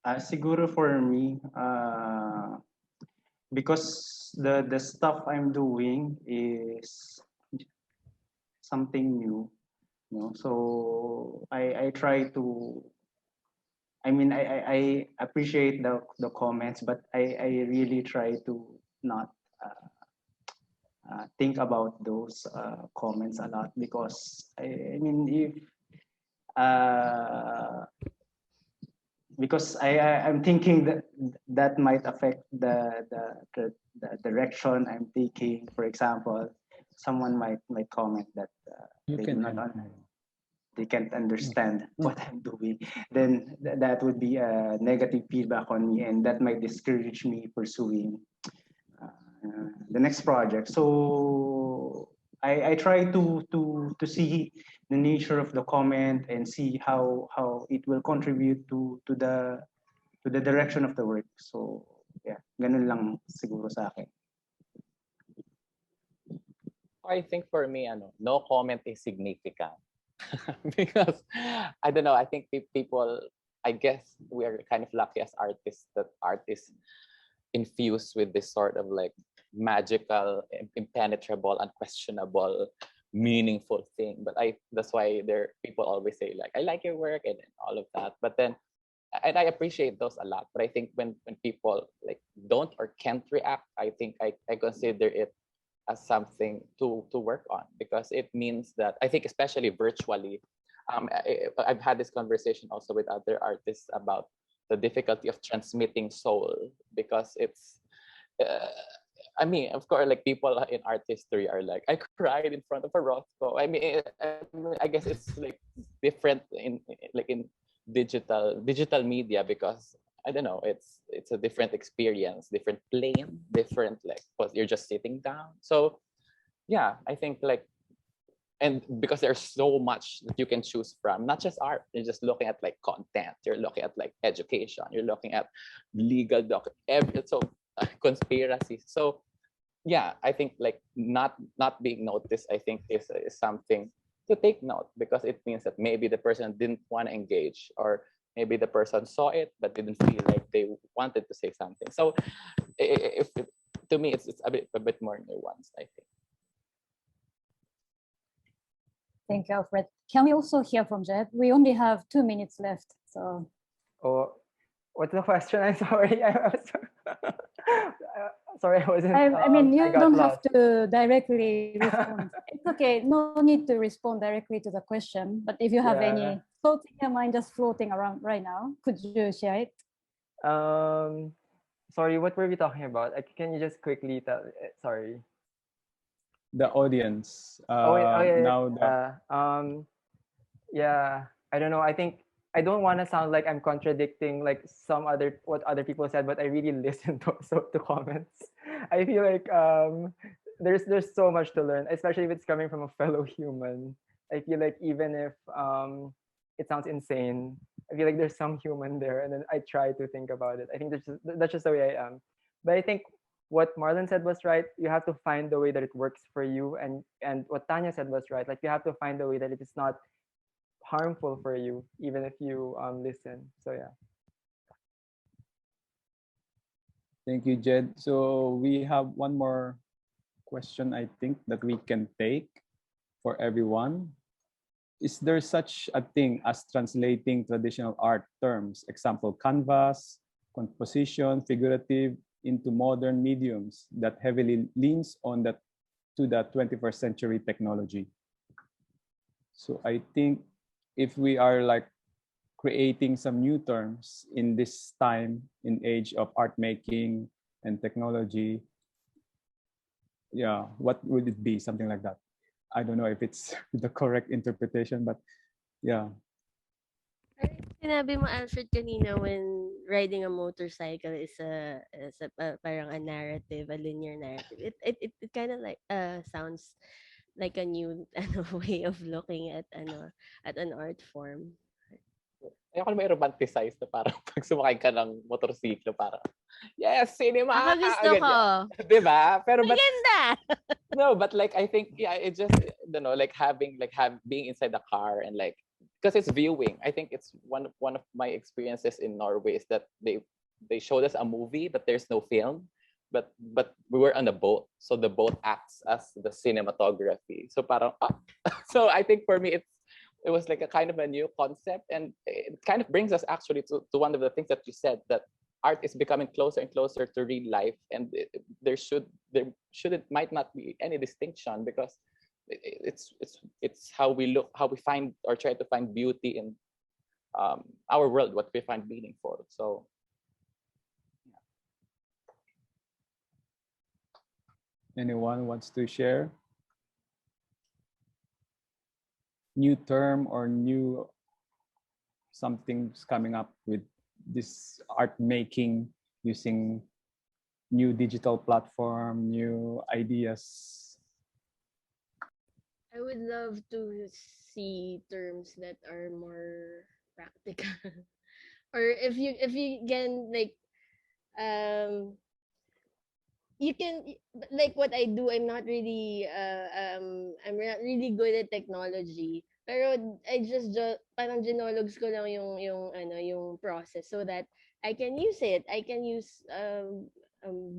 Siguro for me, because the stuff I'm doing is something new, you know. So I try to. I mean, I appreciate the comments, but I really try to not think about those comments a lot, because I mean, if uh, because I'm thinking that that might affect the direction I'm taking. For example, someone might comment that You they can do not end. they can't understand what I'm doing. Then that would be a negative feedback on me, and that might discourage me pursuing the next project. So I try to see the nature of the comment and see how it will contribute to the direction of the work. So yeah, ganun lang siguro sa akin. I think for me, no comment is significant. Because I don't know, I think people, I guess we are kind of lucky as artists that art is infused with this sort of like magical, impenetrable, unquestionable, meaningful thing. But that's why people always say like, I like your work and all of that. But then, and I appreciate those a lot. But I think when people like don't or can't react, I think I consider it as something to work on, because it means that I think, especially virtually, I've had this conversation also with other artists about the difficulty of transmitting soul, because it's I mean, of course, like people in art history are like, I cried in front of a Rothko. I guess it's like different in digital media, because I don't know, it's a different experience, different plane, different, like, because you're just sitting down. So yeah, I think like, and because there's so much that you can choose from, not just art, you're just looking at like content, you're looking at like education, you're looking at legal so conspiracy. So yeah, I think like not being noticed, I think is something to take note, because it means that maybe the person didn't want to engage, or maybe the person saw it but didn't feel like they wanted to say something. So if to me it's a bit more nuanced, I think. Thank you, Alfred. Can we also hear from Jed? We only have 2 minutes left, so. Oh, what's the question? I'm sorry. Sorry, I wasn't. I mean, you don't have lost. to directly respond. It's okay. No need to respond directly to the question. But if you have any thoughts in your mind just floating around right now, could you share it? Sorry, what were we talking about? Can you just quickly tell? Sorry. The audience. Yeah. I don't know. I think I don't want to sound like I'm contradicting like what other people said, but I really listen to comments. I feel like there's so much to learn, especially if it's coming from a fellow human. I feel like even if it sounds insane, I feel like there's some human there, and then I try to think about it. I think that's just the way I am. But I think what Marlon said was right. You have to find the way that it works for you, and what Tanya said was right. Like you have to find the way that it is not harmful for you, even if you listen. So yeah. Thank you, Jed. So we have one more question, I think, that we can take for everyone. Is there such a thing as translating traditional art terms? Example, canvas, composition, figurative, into modern mediums that heavily leans on that to the 21st century technology. So I think if we are like creating some new terms in this time in age of art making and technology, yeah, what would it be? Something like that. I don't know if it's the correct interpretation, but yeah. Sinabi mo, Alfred, kanina when riding a motorcycle is parang a narrative, a linear narrative. It kind of like sounds like a new way of looking at an art form. Ayoko na may romanticize na parang pag sumakay ka ng motorsiklo, parang, yes, cinema! Ako gusto ko. Diba? Pero maganda! No, but like, I think, yeah, it just, like being inside the car and like, because it's viewing. I think it's one of my experiences in Norway is that they showed us a movie, but there's no film. But we were on a boat, so the boat acts as the cinematography. So parang, so I think for me it was like a kind of a new concept, and it kind of brings us actually to one of the things that you said, that art is becoming closer and closer to real life, and might not be any distinction, because it's how we look, how we find or try to find beauty in our world, what we find meaningful. So anyone wants to share new term or new something's coming up with this art making using new digital platform, new ideas? I would love to see terms that are more practical. Or if you can like you can, like what I do, I'm not really good at technology. Pero I just parang ginologs ko lang yung process so that I can use it. I can use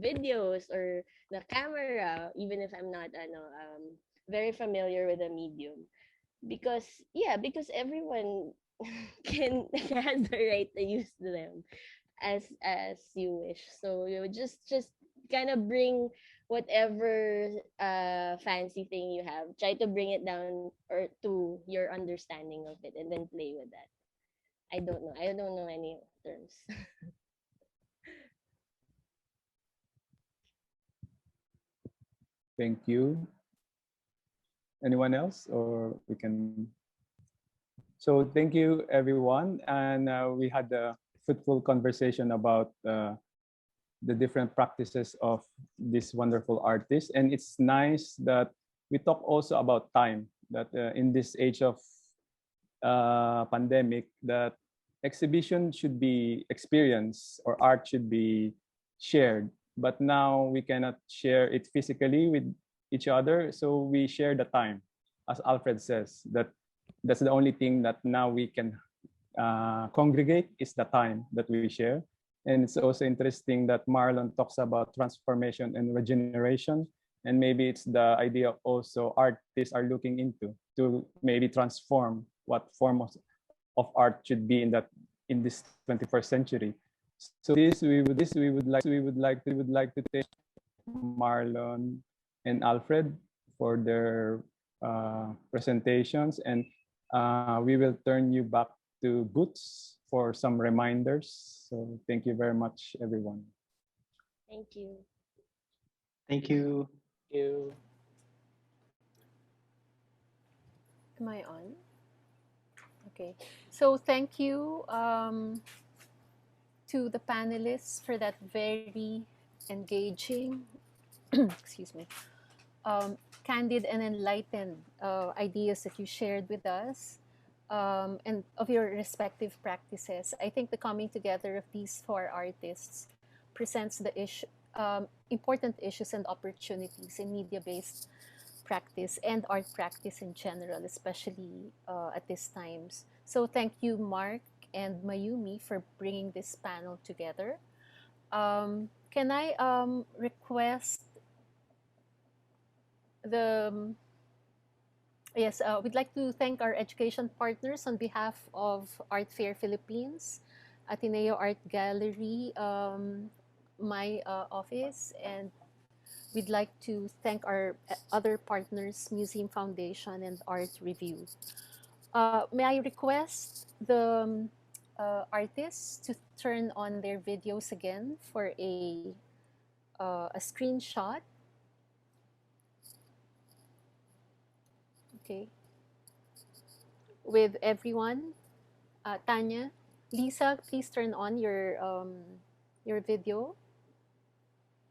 videos or the camera even if I'm not very familiar with the medium. Because everyone has the right to use them as you wish. So you just kind of bring whatever fancy thing you have, try to bring it down or to your understanding of it, and then play with that. I don't know any terms. Thank you. Anyone else, or we can? So thank you, everyone, and we had a fruitful conversation about the different practices of this wonderful artist, and it's nice that we talk also about time. That in this age of pandemic, that exhibition should be experienced or art should be shared. But now we cannot share it physically with each other, so we share the time, as Alfred says. That's the only thing that now we can congregate is the time that we share. And it's also interesting that Marlon talks about transformation and regeneration, and maybe it's the idea also artists are looking into to maybe transform what form of art should be in this 21st century. So we would like to thank Marlon and Alfred for their presentations, and we will turn you back to Boots for some reminders. So thank you very much, everyone. Thank you. Thank you. Thank you. Am I on? Okay. So thank you to the panelists for that very engaging, excuse me, candid and enlightened ideas that you shared with us, and of your respective practices. I think the coming together of these four artists presents the important issues and opportunities in media-based practice and art practice in general, especially at these times. So thank you, Mark and Mayumi, for bringing this panel together. Can I request we'd like to thank our education partners on behalf of Art Fair Philippines, Ateneo Art Gallery, my office, and we'd like to thank our other partners, Museum Foundation and Art Review. May I request the artists to turn on their videos again for a screenshot. Okay. With everyone, Tanya, Lisa, please turn on your video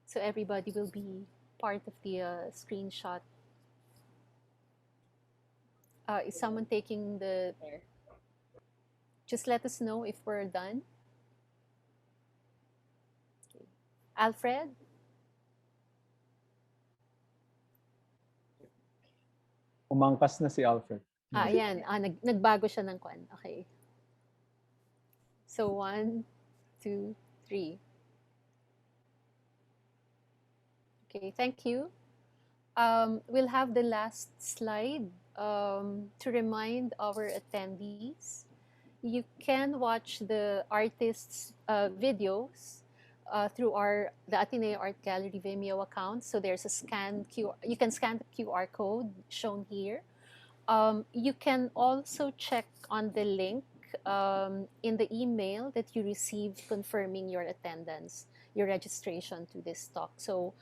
so everybody will be part of the screenshot. Is someone taking the? Just let us know if we're done. Okay. Alfred? Umangkas na si Alfred. Ayan. Nagbago siya ng kwan. Okay. So 1, 2, 3. Okay, thank you. We'll have the last slide to remind our attendees. You can watch the artists' videos through the Ateneo Art Gallery Vimeo account. So there's a you can scan the QR code shown here. You can also check on the link in the email that you received confirming your attendance, your registration to this talk. So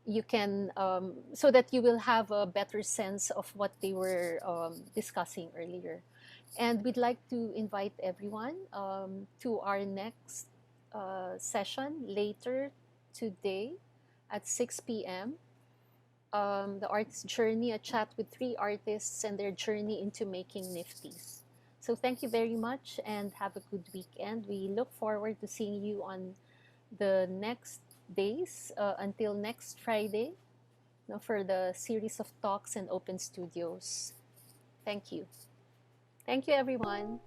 you can, so that you will have a better sense of what they were discussing earlier. And we'd like to invite everyone to our next session later today at 6 p.m. The Artist's Journey, a chat with 3 artists and their journey into making nifties. So thank you very much and have a good weekend. We look forward to seeing you on the next days until next Friday for the series of talks and open studios. Thank you. Thank you, everyone.